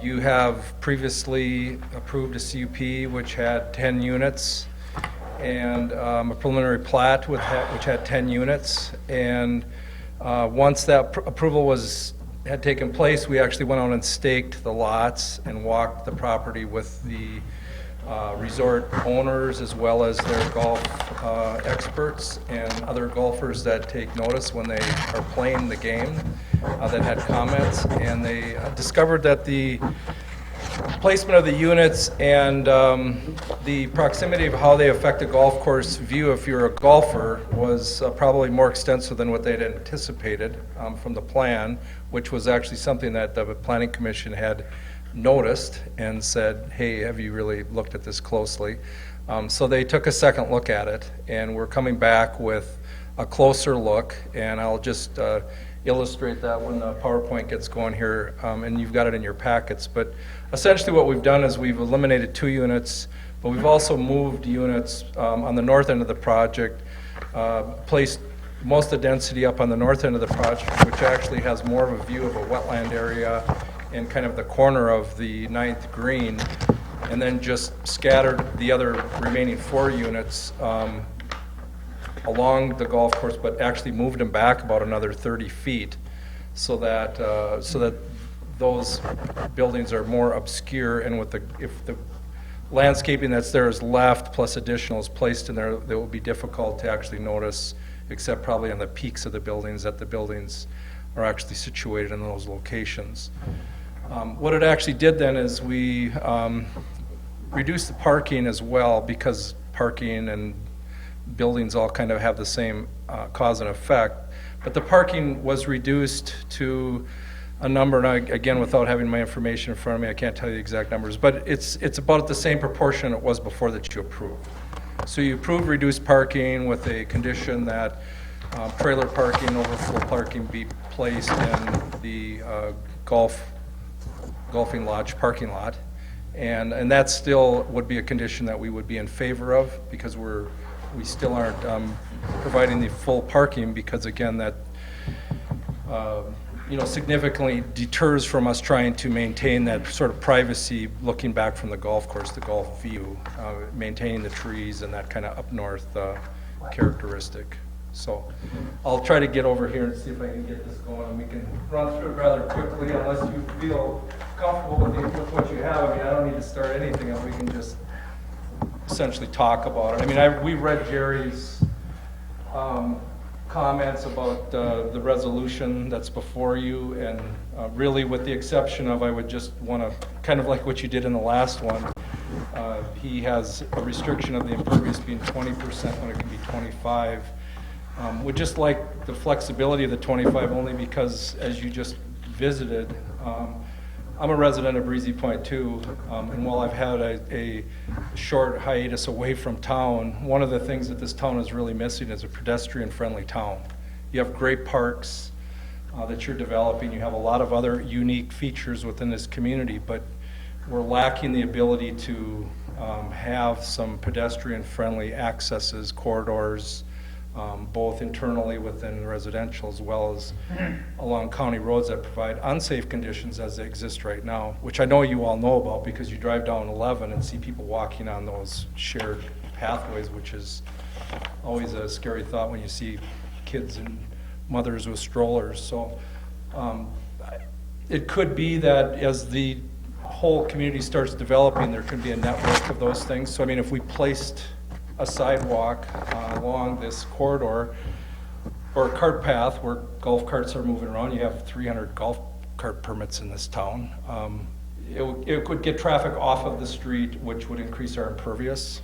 You have previously approved a CUP which had 10 units and a preliminary plat which had 10 units. And once that approval had taken place, we actually went out and staked the lots and walked the property with the resort owners as well as their golf experts and other golfers that take notice when they are playing the game that had comments. And they discovered that the placement of the units and the proximity of how they affect the golf course view if you're a golfer was probably more extensive than what they'd anticipated from the plan, which was actually something that the Planning Commission had noticed and said, hey, have you really looked at this closely? So they took a second look at it, and we're coming back with a closer look, and I'll just illustrate that when the PowerPoint gets going here, and you've got it in your packets. But essentially what we've done is we've eliminated 2 units, but we've also moved units on the north end of the project, placed most of the density up on the north end of the project, which actually has more of a view of a wetland area in kind of the corner of the 9th green, and then just scattered the other remaining 4 units along the golf course, but actually moved them back about another 30 feet so that those buildings are more obscure, and if the landscaping that's there is left plus additional is placed in there, it will be difficult to actually notice, except probably on the peaks of the buildings, that the buildings are actually situated in those locations. What it actually did then is we reduced the parking as well, because parking and buildings all kind of have the same cause and effect. But the parking was reduced to a number, and again, without having my information in front of me, I can't tell you the exact numbers, but it's about the same proportion it was before that you approved. So you approved reduced parking with a condition that trailer parking, overflow parking be placed in the golfing lodge parking lot. And that still would be a condition that we would be in favor of, because we still aren't providing the full parking, because again, that significantly deters from us trying to maintain that sort of privacy looking back from the golf course, the golf view, maintaining the trees and that kind of up north characteristic. So I'll try to get over here and see if I can get this going, and we can run through it rather quickly, unless you feel comfortable with what you have. I mean, I don't need to start anything, and we can just essentially talk about it. I mean, we read Jerry's comments about the resolution that's before you, and really with the exception of, I would just want to, kind of like what you did in the last one, he has a restriction of the impervious being 20% when it can be 25. Would just like the flexibility of the 25, only because, as you just visited, I'm a resident of Breezy Point too, and while I've had a short hiatus away from town, one of the things that this town is really missing is a pedestrian-friendly town. You have great parks that you're developing. You have a lot of other unique features within this community, but we're lacking the ability to have some pedestrian-friendly accesses, corridors, both internally within residential as well as along county roads that provide unsafe conditions as they exist right now, which I know you all know about because you drive down 11 and see people walking on those shared pathways, which is always a scary thought when you see kids and mothers with strollers. So it could be that as the whole community starts developing, there could be a network of those things. So I mean, if we placed a sidewalk along this corridor or a cart path where golf carts are moving around, you have 300 golf cart permits in this town. It could get traffic off of the street, which would increase our impervious.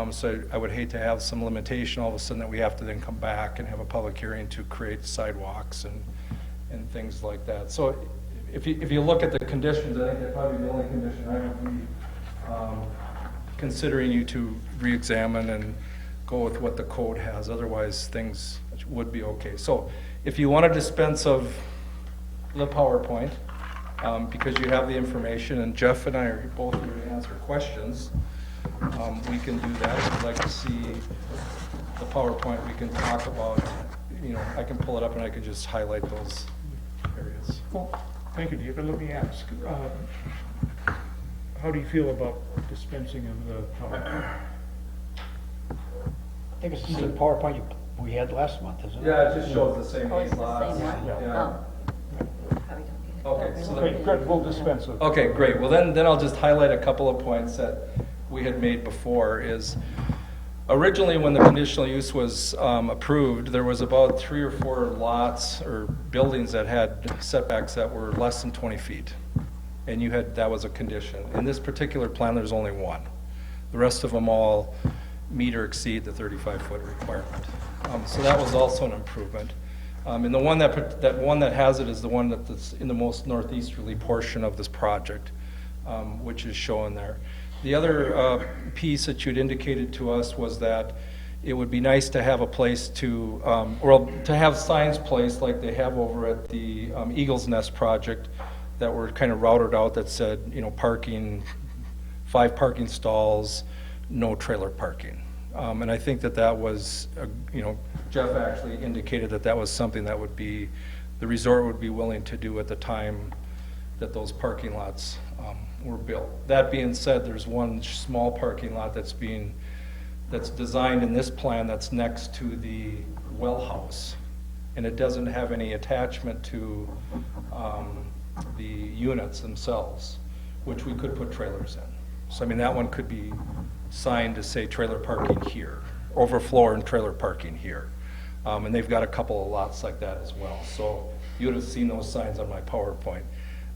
So I would hate to have some limitation all of a sudden that we have to then come back and have a public hearing to create sidewalks and things like that. So if you look at the conditions, I think that's probably the only condition I would be considering you to re-examine and go with what the code has. Otherwise, things would be okay. So if you want to dispense of the PowerPoint, because you have the information, and Jeff and I are both here to answer questions, we can do that. If you'd like to see the PowerPoint, we can talk about, I can pull it up and I can just highlight those areas. Well, thank you, David. Let me ask, how do you feel about dispensing of the PowerPoint? I think it's the same PowerPoint we had last month, isn't it? Yeah, it just shows the same Oh, it's the lots. same one? Yeah. Oh. Okay, so Okay, good, we'll dispense with it. Okay, great. Well, then I'll just highlight a couple of points that we had made before. Is originally when the conditional use was approved, there was about 3 or 4 lots or buildings that had setbacks that were less than 20 feet. And that was a condition. In this particular plan, there's only one. The rest of them all meet or exceed the 35-foot requirement. So that was also an improvement. And the one that has it is the one that's in the most northeasterly portion of this project, which is shown there. The other piece that you'd indicated to us was that it would be nice to have a place to have signs placed like they have over at the Eagle's Nest project that were kind of routed out that said, parking, 5 parking stalls, no trailer parking. And I think that was, Jeff actually indicated that was something that the resort would be willing to do at the time that those parking lots were built. That being said, there's one small parking lot that's designed in this plan that's next to the well house. And it doesn't have any attachment to the units themselves, which we could put trailers in. So I mean, that one could be signed to say trailer parking here, overflow and trailer parking here. And they've got a couple of lots like that as well. So you would have seen those signs on my PowerPoint.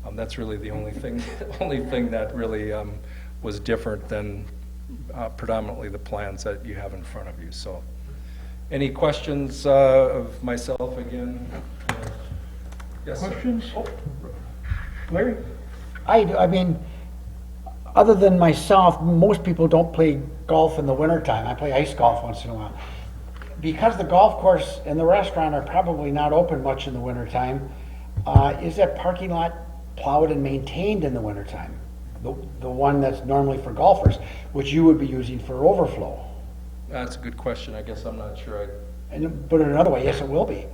That's really the only thing, only thing that really was different than predominantly the plans that you have in front of you. So, any questions of myself again? Yes, sir. Questions? Larry? I do, I mean, other than myself, most people don't play golf in the wintertime. I play ice golf once in a while. Because the golf course and the restaurant are probably not open much in the wintertime, is that parking lot plowed and maintained in the wintertime? The one that's normally for golfers, which you would be using for overflow? That's a good question. I guess I'm not sure. And put it another way, yes, it will be.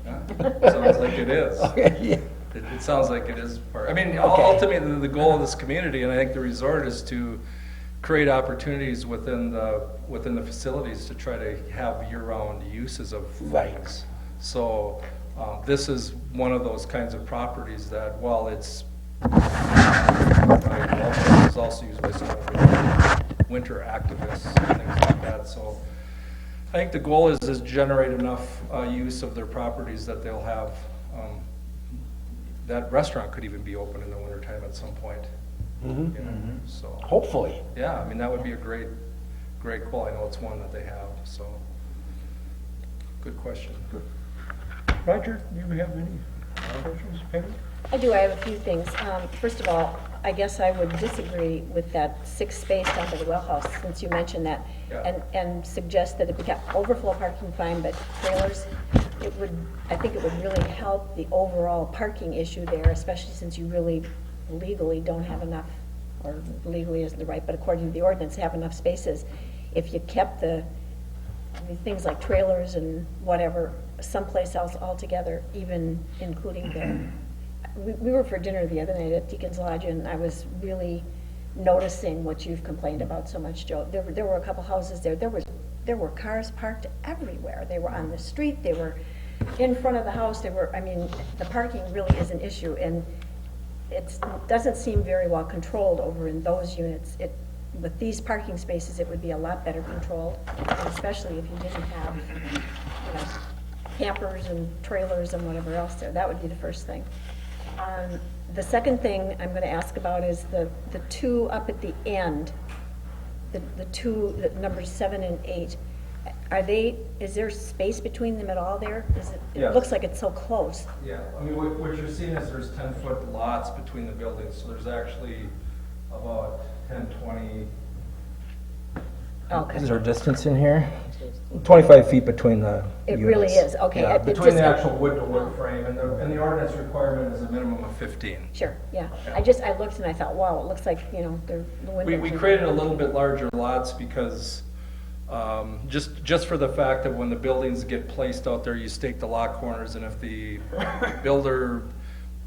Sounds like it is. Okay, yeah. It sounds like it is part. I mean, ultimately, the goal of this community, and I think the resort, is to create opportunities within the facilities to try to have year-round uses of things. So this is one of those kinds of properties that, while it's is also used by some of the winter activists and things like that. So I think the goal is to generate enough use of their properties that they'll have, that restaurant could even be open in the wintertime at some point. Mhm. You know, so Hopefully. yeah, I mean, that would be a great goal. I know it's one that they have, so good question. Roger, do you have any questions? Peggy? I do, I have a few things. First of all, I guess I would disagree with that 6 space down by the well house, since you mentioned that, Yeah. and suggest that if we got overflow parking, fine, but trailers, I think it would really help the overall parking issue there, especially since you really legally don't have enough, or legally isn't the right, but according to the ordinance, have enough spaces. If you kept the things like trailers and whatever someplace else altogether, even including we were for dinner the other night at Deacon's Lodge, and I was really noticing what you've complained about so much, Joe. There were a couple houses there. There were cars parked everywhere. They were on the street. They were in front of the house. I mean, the parking really is an issue, and it doesn't seem very well controlled over in those units. With these parking spaces, it would be a lot better controlled, and especially if you didn't have, campers and trailers and whatever else there. That would be the first thing. The second thing I'm going to ask about is the two up at the end, the two, the numbers 7 and 8. Is there space between them at all there? It Yes. looks like it's so close. Yeah, I mean, what you're seeing is there's 10-foot lots between the buildings, so there's actually about 10, 20. Okay. Is there a distance in here? 25 feet between the It units. really is, okay. Yeah, It between the just- actual wood-to-wood frame, and the ordinance requirement is a minimum of 15. Sure, yeah. I looked and I thought, wow, it looks like, the windows. We created a little bit larger lots because, just for the fact that when the buildings get placed out there, you stake the lot corners, and if the builder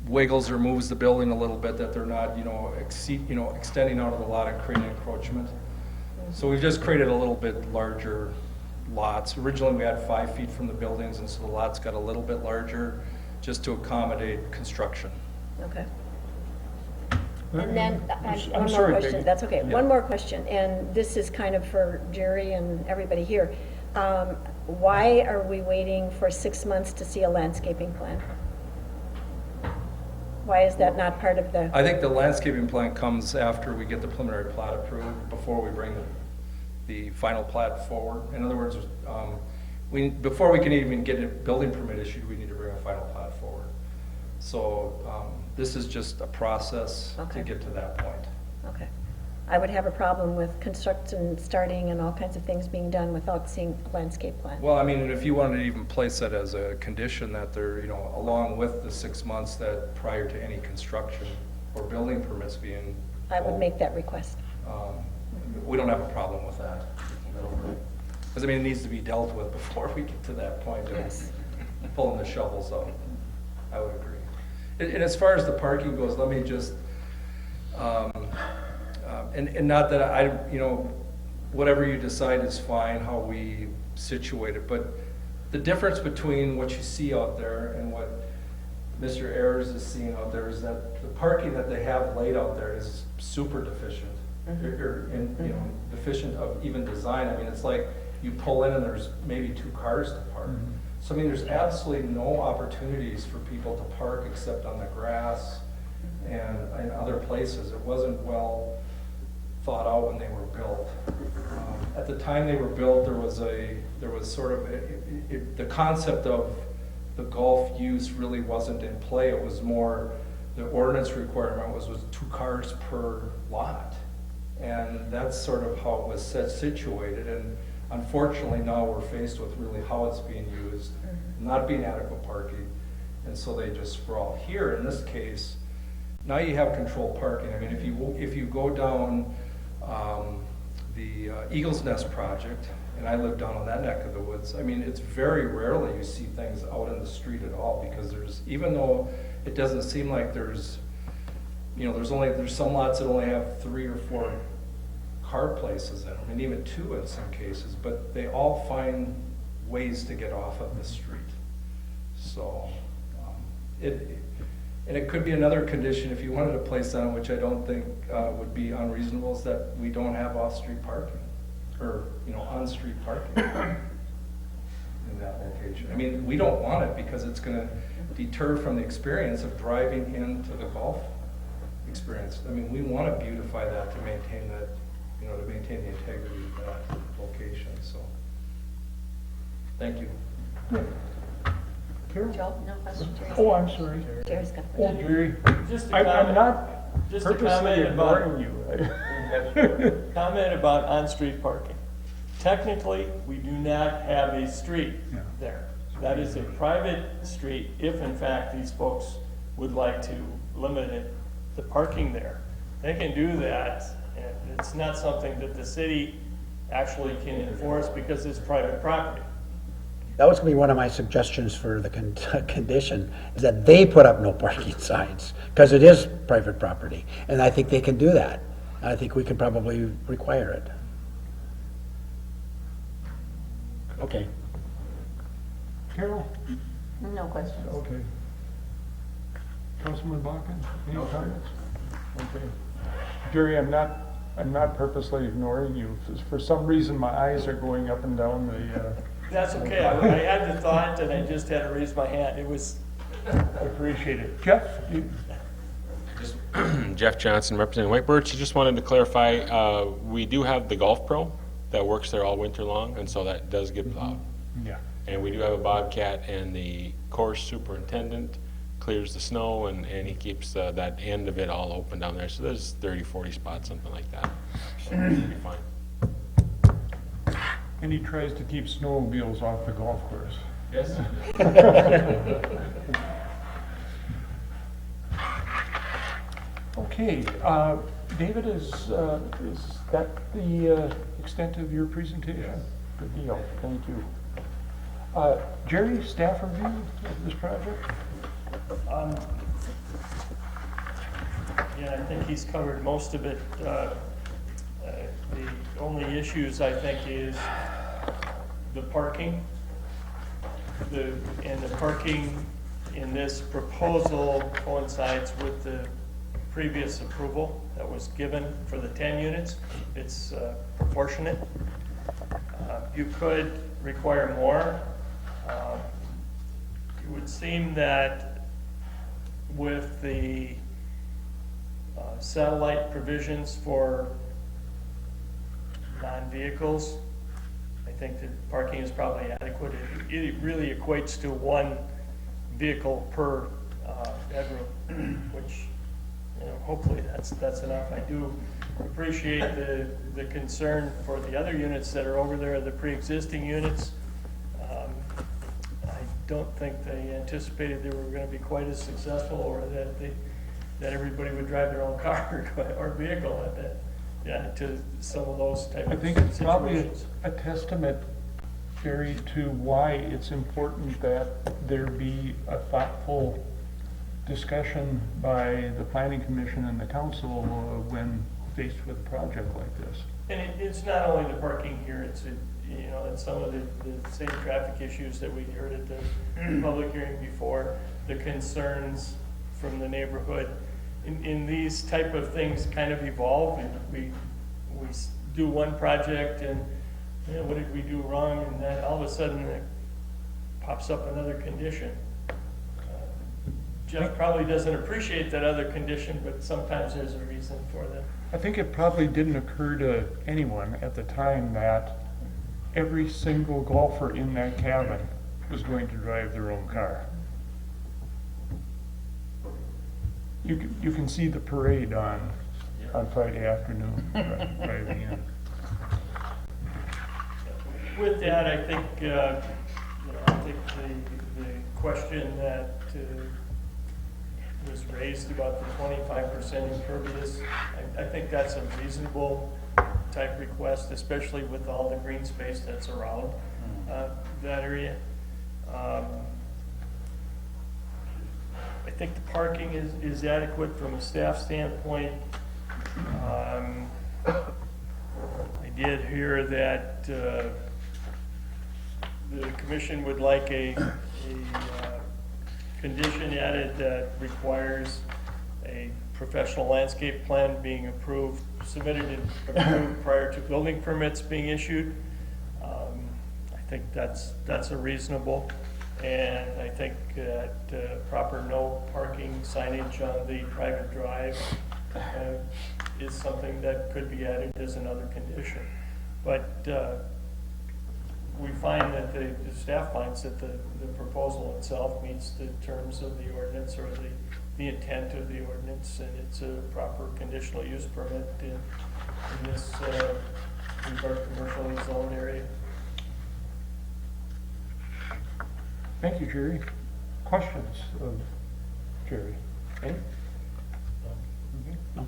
wiggles or moves the building a little bit, that they're not, extending out of the lot and creating encroachment. So we've just created a little bit larger lots. Originally, we had 5 feet from the buildings, and so the lots got a little bit larger just to accommodate construction. Okay. And then, I'm one more sorry, question, Peggy. that's okay. Yeah. One more question, and this is kind of for Jerry and everybody here. Why are we waiting for 6 months to see a landscaping plan? Why is that not part of the? I think the landscaping plan comes after we get the preliminary plat approved, before we bring the final plat forward. In other words, before we can even get a building permit issued, we need to bring a final plat forward. So this is just a process to get to that point. Okay. I would have a problem with construction starting and all kinds of things being done without seeing a landscape plan. Well, I mean, and if you wanted to even place that as a condition that they're, along with the 6 months that prior to any construction or building permits being. I would make that request. We don't have a problem with that. Because, I mean, it needs to be dealt with before we get to that point of pulling the shovels out. I would agree. And as far as the parking goes, let me just, and not that whatever you decide is fine, how we situate it, but the difference between what you see out there and what Mr. Ayers is seeing out there is that the parking that they have laid out there is super deficient. Deficient of even design. I mean, it's like you pull in and there's maybe 2 cars to park. So I mean, there's absolutely no opportunities for people to park except on the grass other places. It wasn't well thought out when they were built. At the time they were built, there was sort of, the concept of the golf use really wasn't in play. It was more, the ordinance requirement was 2 cars per lot. And that's sort of how it was situated. And unfortunately now we're faced with really how it's being used, not being adequate parking. And so they just sprawl. Here, in this case, now you have controlled parking. I mean, if you go down the Eagle's Nest project, and I live down on that neck of the woods, I mean, it's very rarely you see things out in the street at all, because even though it doesn't seem like there's some lots that only have 3 or 4 car places in them, and even 2 in some cases, but they all find ways to get off of the street. So, and it could be another condition if you wanted to place on it, which I don't think would be unreasonable, is that we don't have off-street parking, or on-street parking in that location. I mean, we don't want it because it's going to deter from the experience of driving into the golf experience. I mean, we want to beautify that to maintain that, to maintain the integrity of that location. So, thank you. Joe, no question, Jerry? Oh, I'm sorry. Jerry's got a Oh, question. Jerry, Just I'm not just a purposely comment ignoring you. comment about on-street parking. Technically, we do not have a street there. That is a private street, if in fact these folks would like to limit the parking there. They can do that, and it's not something that the city actually can enforce because it's private property. That was gonna be one of my suggestions for the condition, is that they put up no parking signs, because it is private property, and I think they can do that. I think we can probably require it. Okay. Carol? No questions. Okay. Councilman Bakken, any comments? Okay. Jerry, I'm not purposely ignoring you. For some reason, my eyes are going up and down the, That's okay. I had the thought and I just had to raise my hand. It was. I appreciate it. Jeff? Jeff Johnson, representing White Birch. Just wanted to clarify, we do have the Golf Pro that works there all winter long, and so that does get plowed. Yeah. And we do have a Bobcat, and the course superintendent clears the snow, and he keeps that end of it all open down there. So there's 30, 40 spots, something like that. So it'll be fine. And he tries to keep snowmobiles off the golf course. Yes. Okay, David, is that the extent of your presentation? Yes. Good deal, thank you. Jerry, staff review of this project? Yeah, I think he's covered most of it. The only issues, I think, is the parking. The parking in this proposal coincides with the previous approval that was given for the 10 units. It's proportionate. You could require more. It would seem that with the satellite provisions for non-vehicles, I think that parking is probably adequate. It really equates to 1 vehicle per bedroom, which, hopefully that's enough. I do appreciate the concern for the other units that are over there, the pre-existing units. I don't think they anticipated they were going to be quite as successful, or that everybody would drive their own car or vehicle at that. Yeah, to some of those type of situations. I think it's probably a testament, Jerry, to why it's important that there be a thoughtful discussion by the planning commission and the council when faced with a project like this. And it's not only the parking here, it's some of the same traffic issues that we heard at the public hearing before, the concerns from the neighborhood. In these type of things kind of evolve, and we do one project and what did we do wrong, and then all of a sudden it pops up another condition. Jeff probably doesn't appreciate that other condition, but sometimes there's a reason for them. I think it probably didn't occur to anyone at the time that every single golfer in that cabin was going to drive their own car. You can see the parade on Friday afternoon, driving in. With that, I think, the question that was raised about the 25% impervious, I think that's a reasonable type request, especially with all the green space that's around that area. I think the parking is adequate from a staff standpoint. I did hear that the commission would like a condition added that requires a professional landscape plan being submitted and approved prior to building permits being issued. I think that's a reasonable, and I think that proper no parking signage on the private drive is something that could be added as another condition. But we find that the staff finds that the proposal itself meets the terms of the ordinance or the intent of the ordinance, and it's a proper conditional use permit in this commercially zoned area. Thank you, Jerry. Questions of Jerry? Any? No.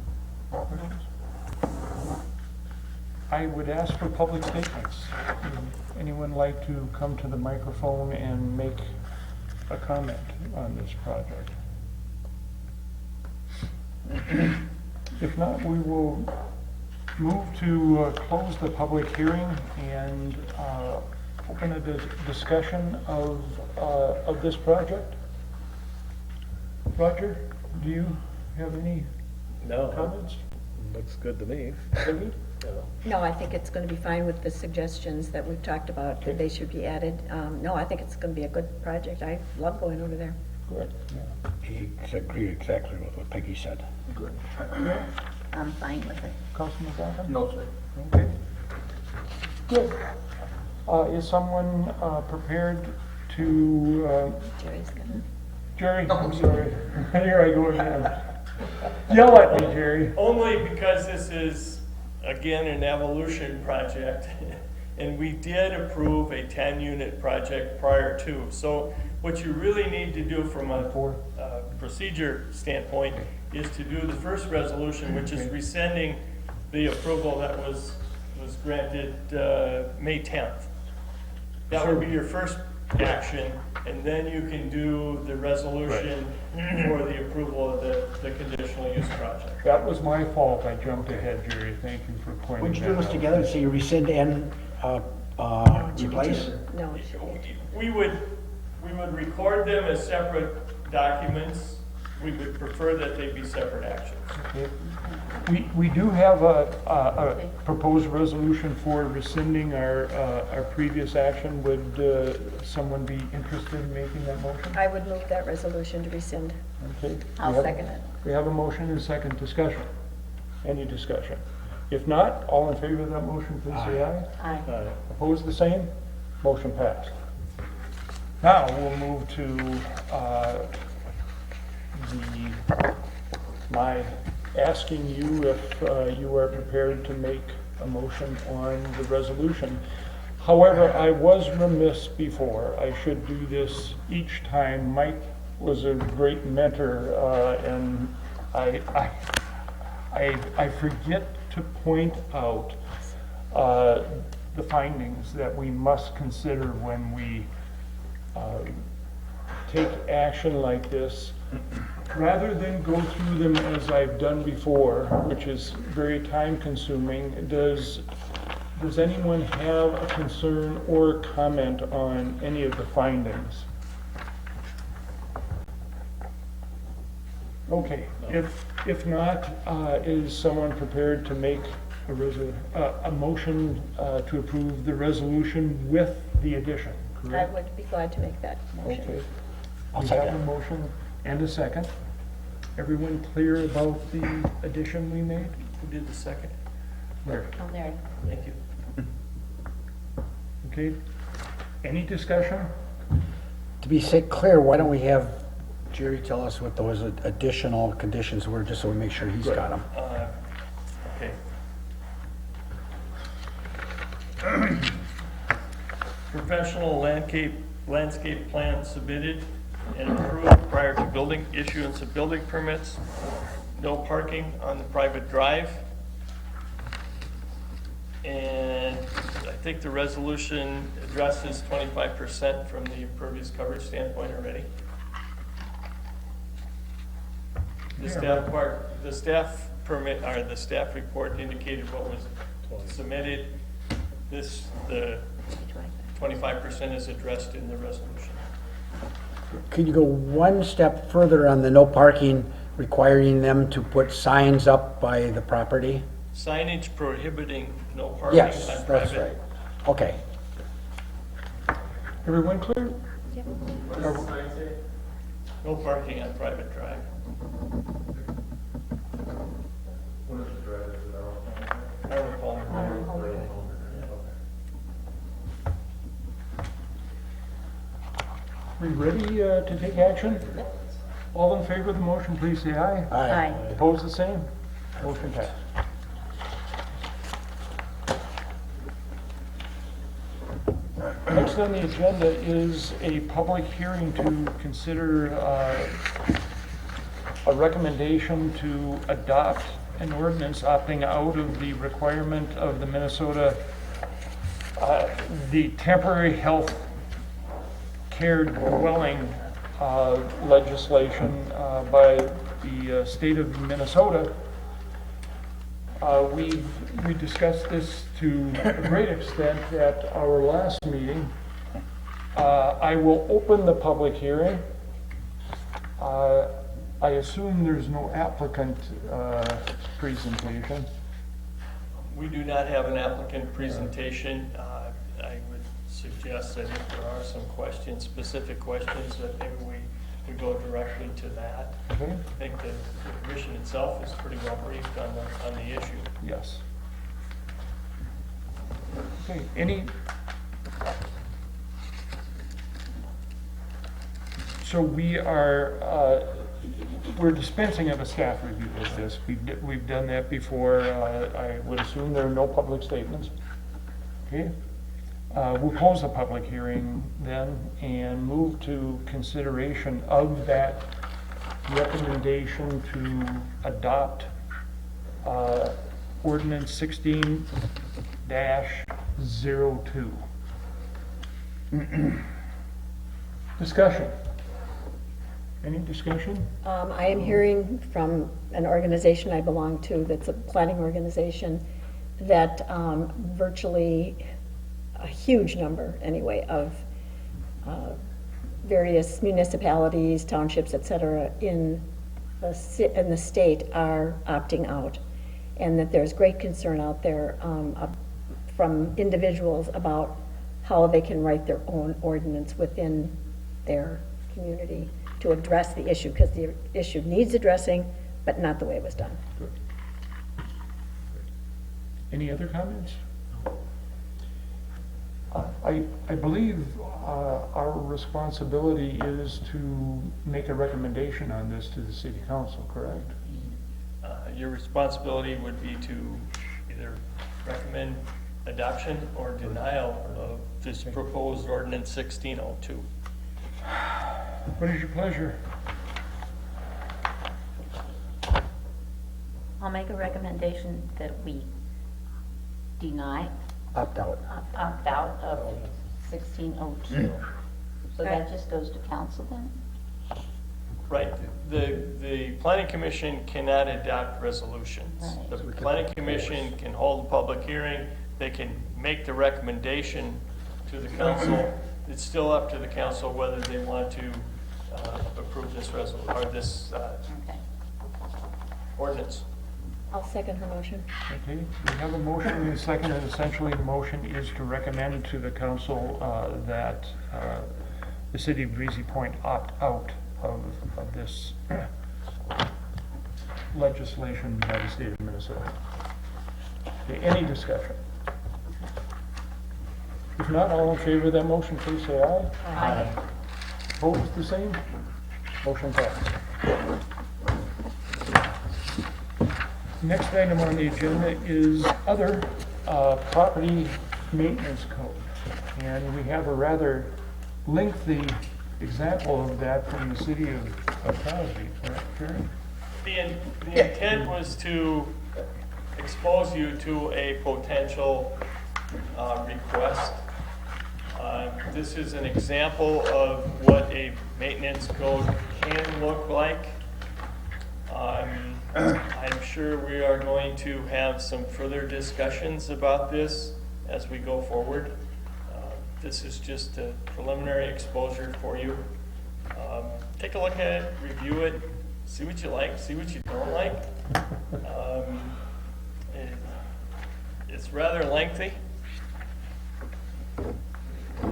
I would ask for public statements. Would anyone like to come to the microphone and make a comment on this project? If not, we will move to close the public hearing and open a discussion of this project. Roger, do you have any comments? Looks good to me. David? No, I think it's going to be fine with the suggestions that we've talked about, that they should be added. No, I think it's going to be a good project. I love going over there. Good. Yeah. He agreed exactly with what Peggy said. Good. I'm fine with it. Councilman Zaka? No, sir. Okay. Good. Is someone prepared to, Jerry's gonna. Jerry, I'm sorry. Here I go again. Yell at me, Jerry. Only because this is, again, an evolution project, and we did approve a 10-unit project prior to. So what you really need to do from a procedure standpoint is to do the first resolution, which is rescinding the approval that was granted May 10th. That would be your first action, and then you can do the resolution for the approval of the conditional use project. That was my fault. I jumped ahead, Jerry. Thank you for pointing Would you that do this out. together, so you rescind and replace? No. We would record them as separate documents. We would prefer that they be separate actions. Okay. We do have a proposed resolution for rescinding our previous action. Would someone be interested in making that motion? I would move that resolution to rescind. Okay. I'll second it. We have a motion and a second discussion. Any discussion? If not, all in favor of that motion, please say aye. Aye. Opposed, the same? Motion passed. Now we'll move to my asking you if you are prepared to make a motion on the resolution. However, I was remiss before. I should do this each time. Mike was a great mentor, and I forget to point out the findings that we must consider when we take action like this. Rather than go through them as I've done before, which is very time consuming, does anyone have a concern or comment on any of the findings? Okay, if not, is someone prepared to make a motion to approve the resolution with the addition, I correct? would be glad to make that motion. Okay. We have a motion And a second. Everyone clear about the addition we made? Who did the second? There. Oh, there. Thank you. Okay. Any discussion? To be clear, why don't we have Jerry tell us what those additional conditions were, just so we make sure he's got them. Okay. Professional landscape plan submitted and approved prior to building issuance of building permits. No parking on the private drive. And I think the resolution addresses 25% from the impervious coverage standpoint already. The staff permit, or the staff report indicated what was submitted. The 25% is addressed in the resolution. Could you go one step further on the no parking, requiring them to put signs up by the property? Signage prohibiting no parking Yes, on that's private. right. Okay. Everyone clear? No parking on private drive. What is the drive? Is it out? Arnold Palmer. We ready to take action? All in favor of the motion, please say aye. Aye. Opposed, the same? Motion passed. Next on the agenda is a public hearing to consider a recommendation to adopt an ordinance opting out of the requirement of the Minnesota, the temporary health care dwelling legislation by the state of Minnesota. We discussed this to a great extent at our last meeting. I will open the public hearing. I assume there's no applicant presentation. We do not have an applicant presentation. I would suggest that if there are some questions, specific questions, that maybe we go directly to that. Okay. I think the commission itself is pretty well briefed on the issue. Yes. Okay, any? So we're dispensing of a staff review of this. We've done that before. I would assume there are no public statements. Okay. We'll close the public hearing then and move to consideration of that recommendation to adopt ordinance 16-02. Discussion. Any discussion? I am hearing from an organization I belong to that's a planning organization that virtually a huge number, anyway, of various municipalities, townships, et cetera, in the state are opting out, and that there's great concern out there from individuals about how they can write their own ordinance within their community to address the issue, because the issue needs addressing, but not the way it was done. Good. Any other comments? I believe our responsibility is to make a recommendation on this to the city council, correct? Your responsibility would be to either recommend adoption or denial of this proposed ordinance 1602. What is your pleasure? I'll make a recommendation that we deny, Opt out. opt out of 1602. So that just goes to council then? Right, the planning commission cannot adopt resolutions. Right. The planning commission can hold a public hearing, they can make the recommendation to the council. It's still up to the council whether they want to approve this resolution, or this Okay. ordinance. I'll second her motion. Okay, we have a motion and a second, and essentially the motion is to recommend to the council that the city of Breezy Point opt out of this legislation by the state of Minnesota. Okay, any discussion? If not, all in favor of that motion, please say aye. Aye. Opposed, the same? Motion passed. Next item on the agenda is other property maintenance code. And we have a rather lengthy example of that from the city of Crosby, correct, Jerry? The intent was to expose you to a potential request. This is an example of what a maintenance code can look like. I'm sure we are going to have some further discussions about this as we go forward. This is just a preliminary exposure for you. Take a look at it, review it, see what you like, see what you don't like. It's rather lengthy.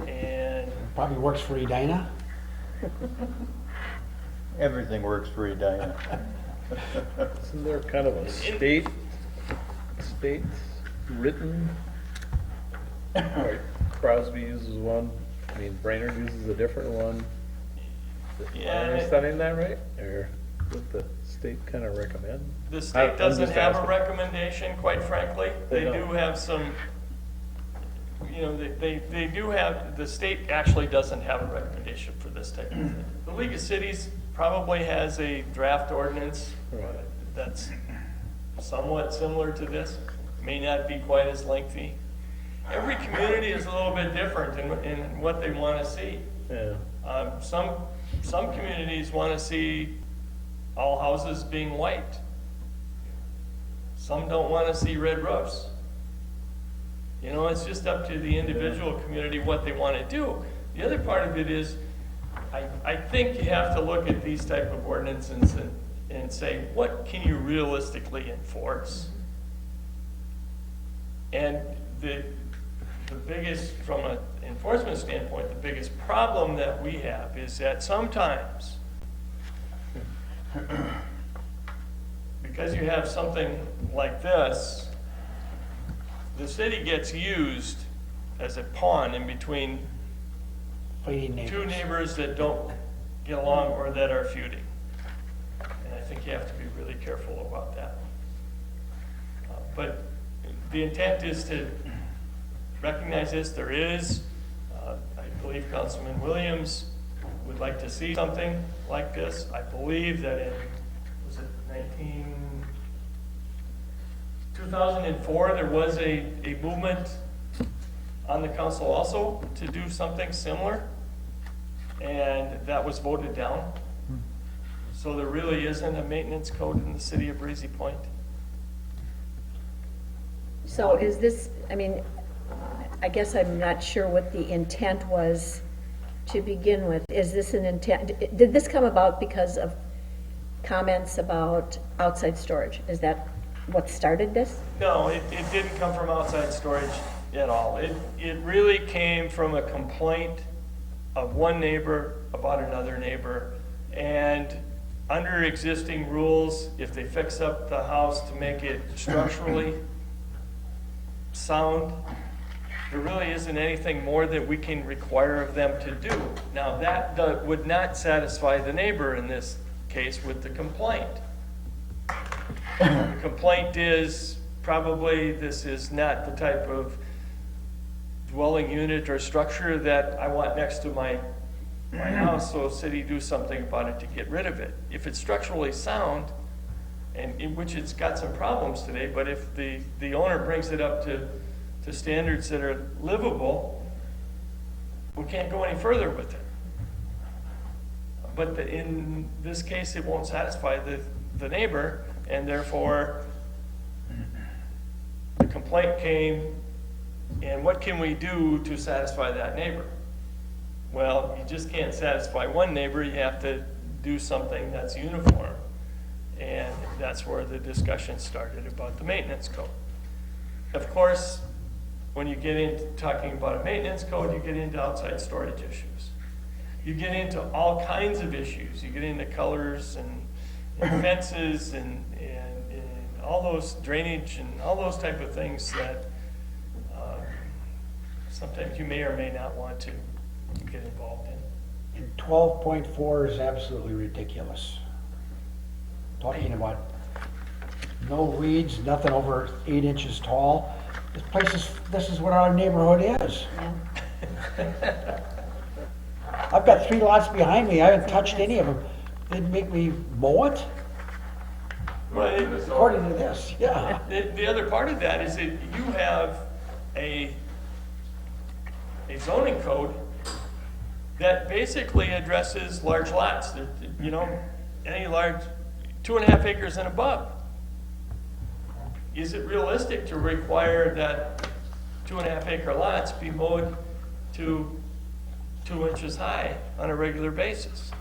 And Probably works for Edina. Everything works for Edina. Isn't there kind of a state written? Like Crosby uses one, I mean Brainerd uses a different one. Am I understanding that right? Or what the state kind of recommend? the state I'm doesn't just have a asking. recommendation, quite frankly. They They don't. do have some, you know, they do have, the state actually doesn't have a recommendation for this type of thing. The League of Cities probably has a draft ordinance that's somewhat similar to this, may not be quite as lengthy. Every community is a little bit different in what they want to see. Yeah. Some communities want to see all houses being white. Some don't want to see red roofs. You know, it's just up to the individual community what they want to do. The other part of it is, I think you have to look at these type of ordinances and say, what can you realistically enforce? And the biggest, from an enforcement standpoint, the biggest problem that we have is that sometimes, because you have something like this, the city gets used as a pawn in between two neighbors that don't get along or that are feuding. And I think you have to be really careful about that. But the intent is to recognize this. There is, I believe Councilman Williams would like to see something like this. I believe that in, was it 2004, there was a movement on the council also to do something similar, and that was voted down. So there really isn't a maintenance code in the city of Breezy Point. So is this, I mean, I guess I'm not sure what the intent was to begin with. Is this an intent, did this come about because of comments about outside storage? Is that what started this? No, it didn't come from outside storage at all. It really came from a complaint of one neighbor about another neighbor. And under existing rules, if they fix up the house to make it structurally sound, there really isn't anything more that we can require of them to do. Now, that would not satisfy the neighbor in this case with the complaint. The complaint is probably this is not the type of dwelling unit or structure that I want next to my house, so city do something about it to get rid of it. If it's structurally sound, and in which it's got some problems today, but if the owner brings it up to standards that are livable, we can't go any further with it. But in this case, it won't satisfy the neighbor, and therefore the complaint came, and what can we do to satisfy that neighbor? Well, you just can't satisfy one neighbor, you have to do something that's uniform. And that's where the discussion started about the maintenance code. Of course, when you get into talking about a maintenance code, you get into outside storage issues. you get into all kinds of issues. You get into colors and fences and all those drainage and all those type of things that sometimes you may or may not want to get involved in. And 12.4 is absolutely ridiculous. Talking about no weeds, nothing over 8 inches tall. This is what our neighborhood is. I've got 3 lots behind me, I haven't touched any of them. They'd make me mow it? According to this, yeah. The other part of that is that you have a zoning code that basically addresses large lots, any large 2.5 acres and above. Is it realistic to require that 2.5 acre lots be mowed to 2 inches high on a regular basis?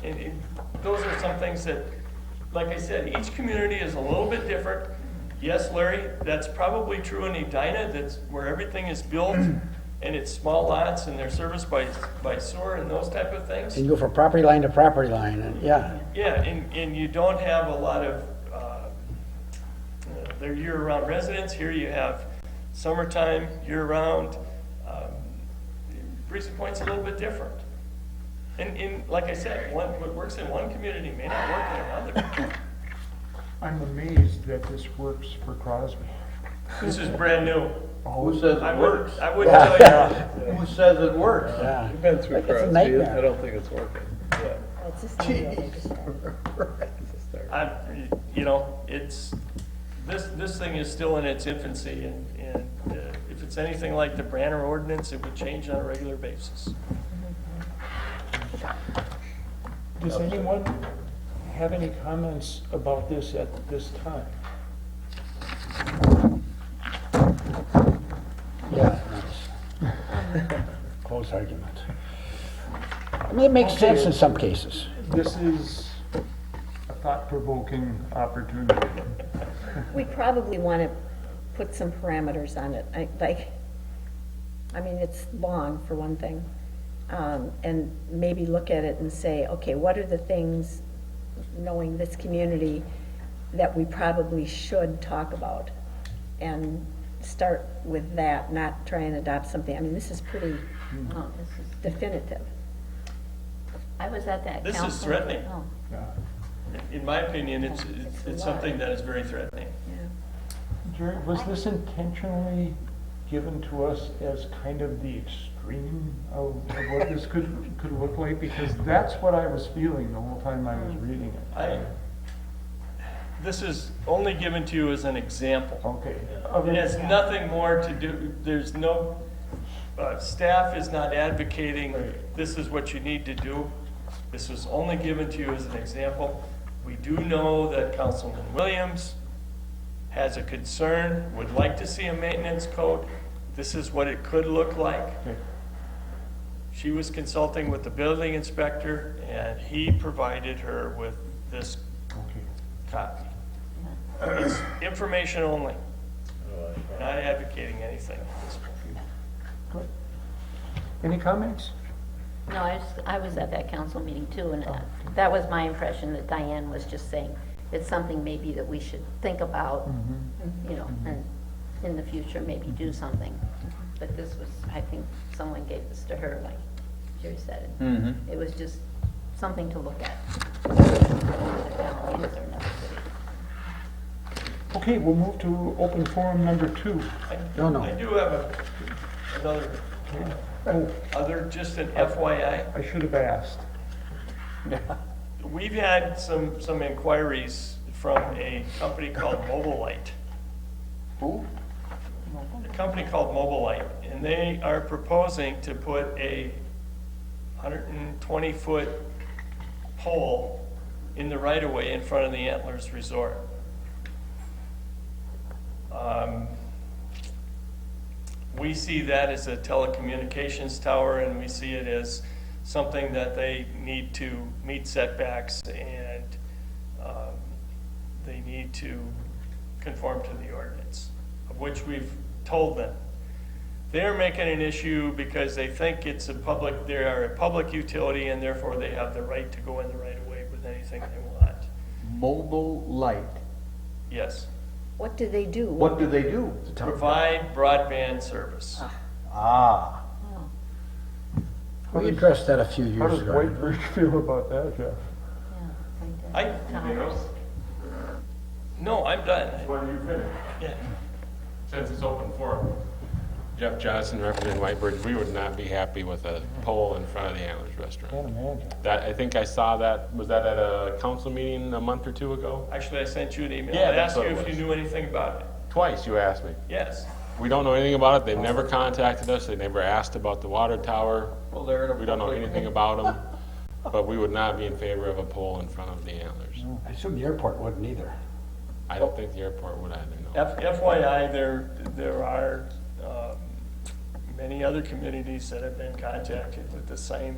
And those are some things that, like I said, each community is a little bit different. Yes, Larry, that's probably true in Edina, that's where everything is built and it's small lots and they're serviced by sewer and those type of things. And you go from property line to property line, and yeah. Yeah, and you don't have a lot of, they're year-round residents. Here you have summertime, year-round. Breezy Point's a little bit different. And like I said, what works in one community may not work in another. I'm amazed that this works for Crosby. This is brand new. Who says it works? I wouldn't tell you. Who says it works? Yeah. You've been through It's a Crosby, nightmare. I don't think it's working. Yeah. It's just a It's a start. This thing is still in its infancy, and if it's anything like the Branner ordinance, it would change on a regular basis. Does anyone have any comments about this at this time? Yeah, close argument. I mean, it makes sense in some cases. This is a thought-provoking opportunity. We probably want to put some parameters on it. I mean, it's long, for one thing. And maybe look at it and say, okay, what are the things, knowing this community, that we probably should talk about? And start with that, not try and adopt something. I mean, this is pretty definitive. I was at that council. This is threatening. Oh. In my opinion, it's something that is very threatening. Jerry, was this intentionally given to us as kind of the extreme of what this could look like? Because that's what I was feeling the whole time I was reading it. This is only given to you as an example. Okay. It has nothing more to do, there's no, staff is not advocating, this is what you need to do. This is only given to you as an example. We do know that Councilman Williams has a concern, would like to see a maintenance code. This is what it could look like. Okay. She was consulting with the building inspector, and he provided her with this copy. It's information only, not advocating anything. Good. Any comments? No, I was at that council meeting too, and that was my impression, that Diane was just saying it's something maybe that we should think about, and in the future maybe do something. But this was, I think someone gave this to her, like Jerry said. It was just something to look at. Okay, we'll move to open forum number 2. I do have another, just an FYI. I should have asked. We've had some inquiries from a company called Mobilite. Who? A company called Mobilite, and they are proposing to put a 120-foot pole in the right-of-way in front of the Antlers Resort. We see that as a telecommunications tower, and we see it as something that they need to meet setbacks, and they need to conform to the ordinance, of which we've told them. they're making an issue because they think it's they are a public utility and therefore they have the right to go in the right of way with anything they want. Mobile light. Yes. What do they do? What do they do? Provide broadband service. Ah. We addressed that a few How years does ago. Whitebridge feel about that, Jeff? No, I'm done. When you finish, Yeah. since it's open forum, Jeff Johnson representing Whitebridge, we would not be happy with a pole in front of the Antlers restaurant. Can't imagine. That, I think I saw that, was that at a council meeting a month or two ago? Actually, I sent you an email. Yeah, I that's asked what you it if you was. knew anything about it. Twice you asked me. Yes. We don't know anything about it. They've never contacted us. They never asked about the water tower. Well, they're in a We don't know public- anything about them. But we would not be in favor of a pole in front of the Antlers. I assume the airport wouldn't either. I don't think the airport would either, no. FYI, there are many other communities that have been contacted with the same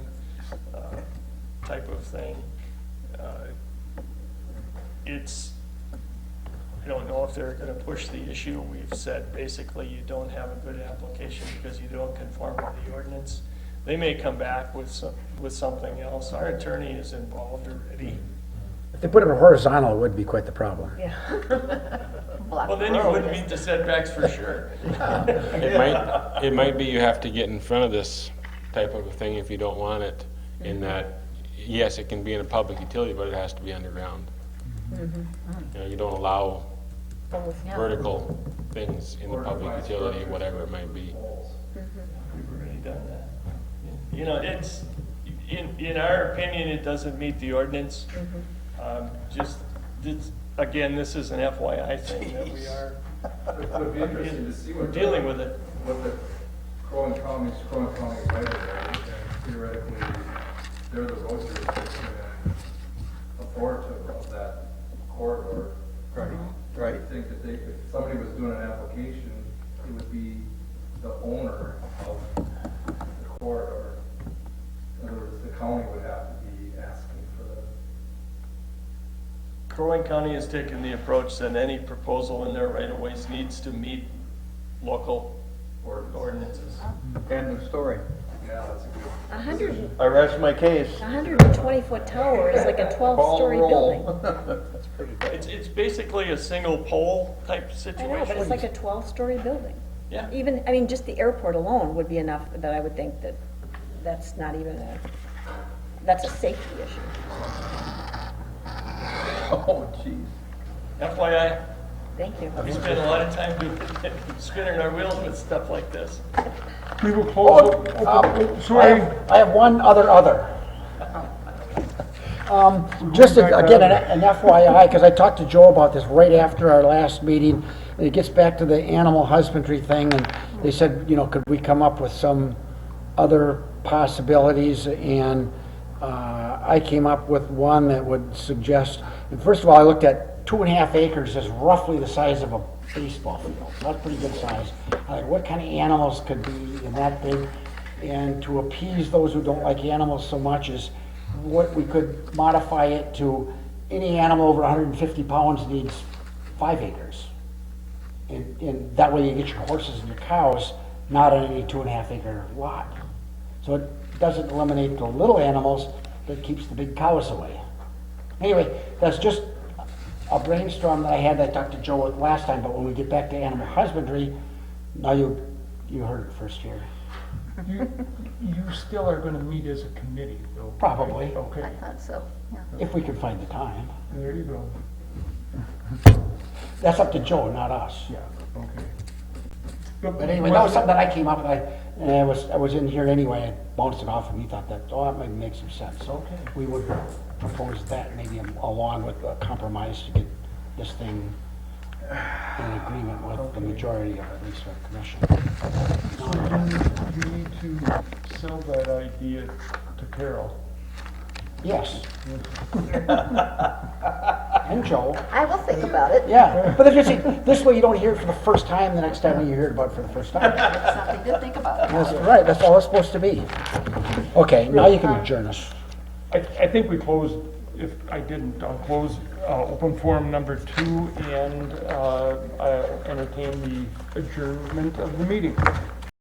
type of thing. I don't know if they're gonna push the issue. We've said basically you don't have a good application because you don't conform with the ordinance. They may come back with something else. Our attorney is involved already. If they put it horizontal, it would be quite the problem. Yeah. Well, then you wouldn't meet the setbacks for sure. It might be you have to get in front of this type of a thing if you don't want it, in that, yes, it can be in a public utility, but it has to be underground. You know, you don't allow vertical things in the public utility, whatever it might be. We've already done that. You know, it's, in our opinion, it doesn't meet the ordinance. Again, this is an FYI thing that we are, It would be interesting to see we're what dealing with it. what the Crow County right of way, and theoretically, they're the road jurisdiction and authoritative of that corridor. Right. I think that if somebody was doing an application, it would be the owner of the corridor. In other words, the county would have to be asking for the. Crow Wing County has taken the approach that any proposal in their right-of-ways needs to meet local ordinances. End of story. Yeah, that's a good. 100, I rest my case. 120-foot tower is like a 12-story building. That's pretty good. It's basically a single pole type I situation. know, but it's like a 12-story building. Yeah. Even, I mean, just the airport alone would be enough that I would think that that's not even that's a safety issue. Oh, jeez. FYI, Thank you. we spend a lot of time spinning our wheels with stuff like this. We will close, sorry. I have one other. Just again, an FYI, because I talked to Joe about this right after our last meeting, and it gets back to the animal husbandry thing, and they said, you know, could we come up with some other possibilities? And I came up with one that would suggest, and first of all, I looked at 2.5 acres is roughly the size of a baseball field. So that's pretty good size. Like, what kind of animals could be in that big? And to appease those who don't like animals so much is what we could modify it to any animal over 150 pounds needs 5 acres. And that way you get your horses and your cows not on any 2.5 acre lot. So it doesn't eliminate the little animals, but keeps the big cows away. Anyway, that's just a brainstorm that I had that I talked to Joe with last time, but when we get back to animal husbandry, now you heard it first here. You still are gonna meet as a committee, though? Probably. Okay, I thought so, yeah. If we can find the time. there you go. That's up to Joe, not us. Yeah, okay. But anyway, that was something that I came up with. I was in here anyway, I bounced it off, and he thought that, that might make some sense. So Okay. we would propose that maybe along with a compromise to get this thing in agreement with the majority of at least our commission. So you need to sell that idea to Carol. Yes. And Joe. I will think about it. Yeah, but if you see, this way you don't hear it for the first time the next time when you hear it about it for the first time. It's something to think about. That's right, that's all it's supposed to be. Okay, now you can adjourn us. I think we closed, if I didn't, I'll close open forum number 2 and I entertain the adjournment of the meeting.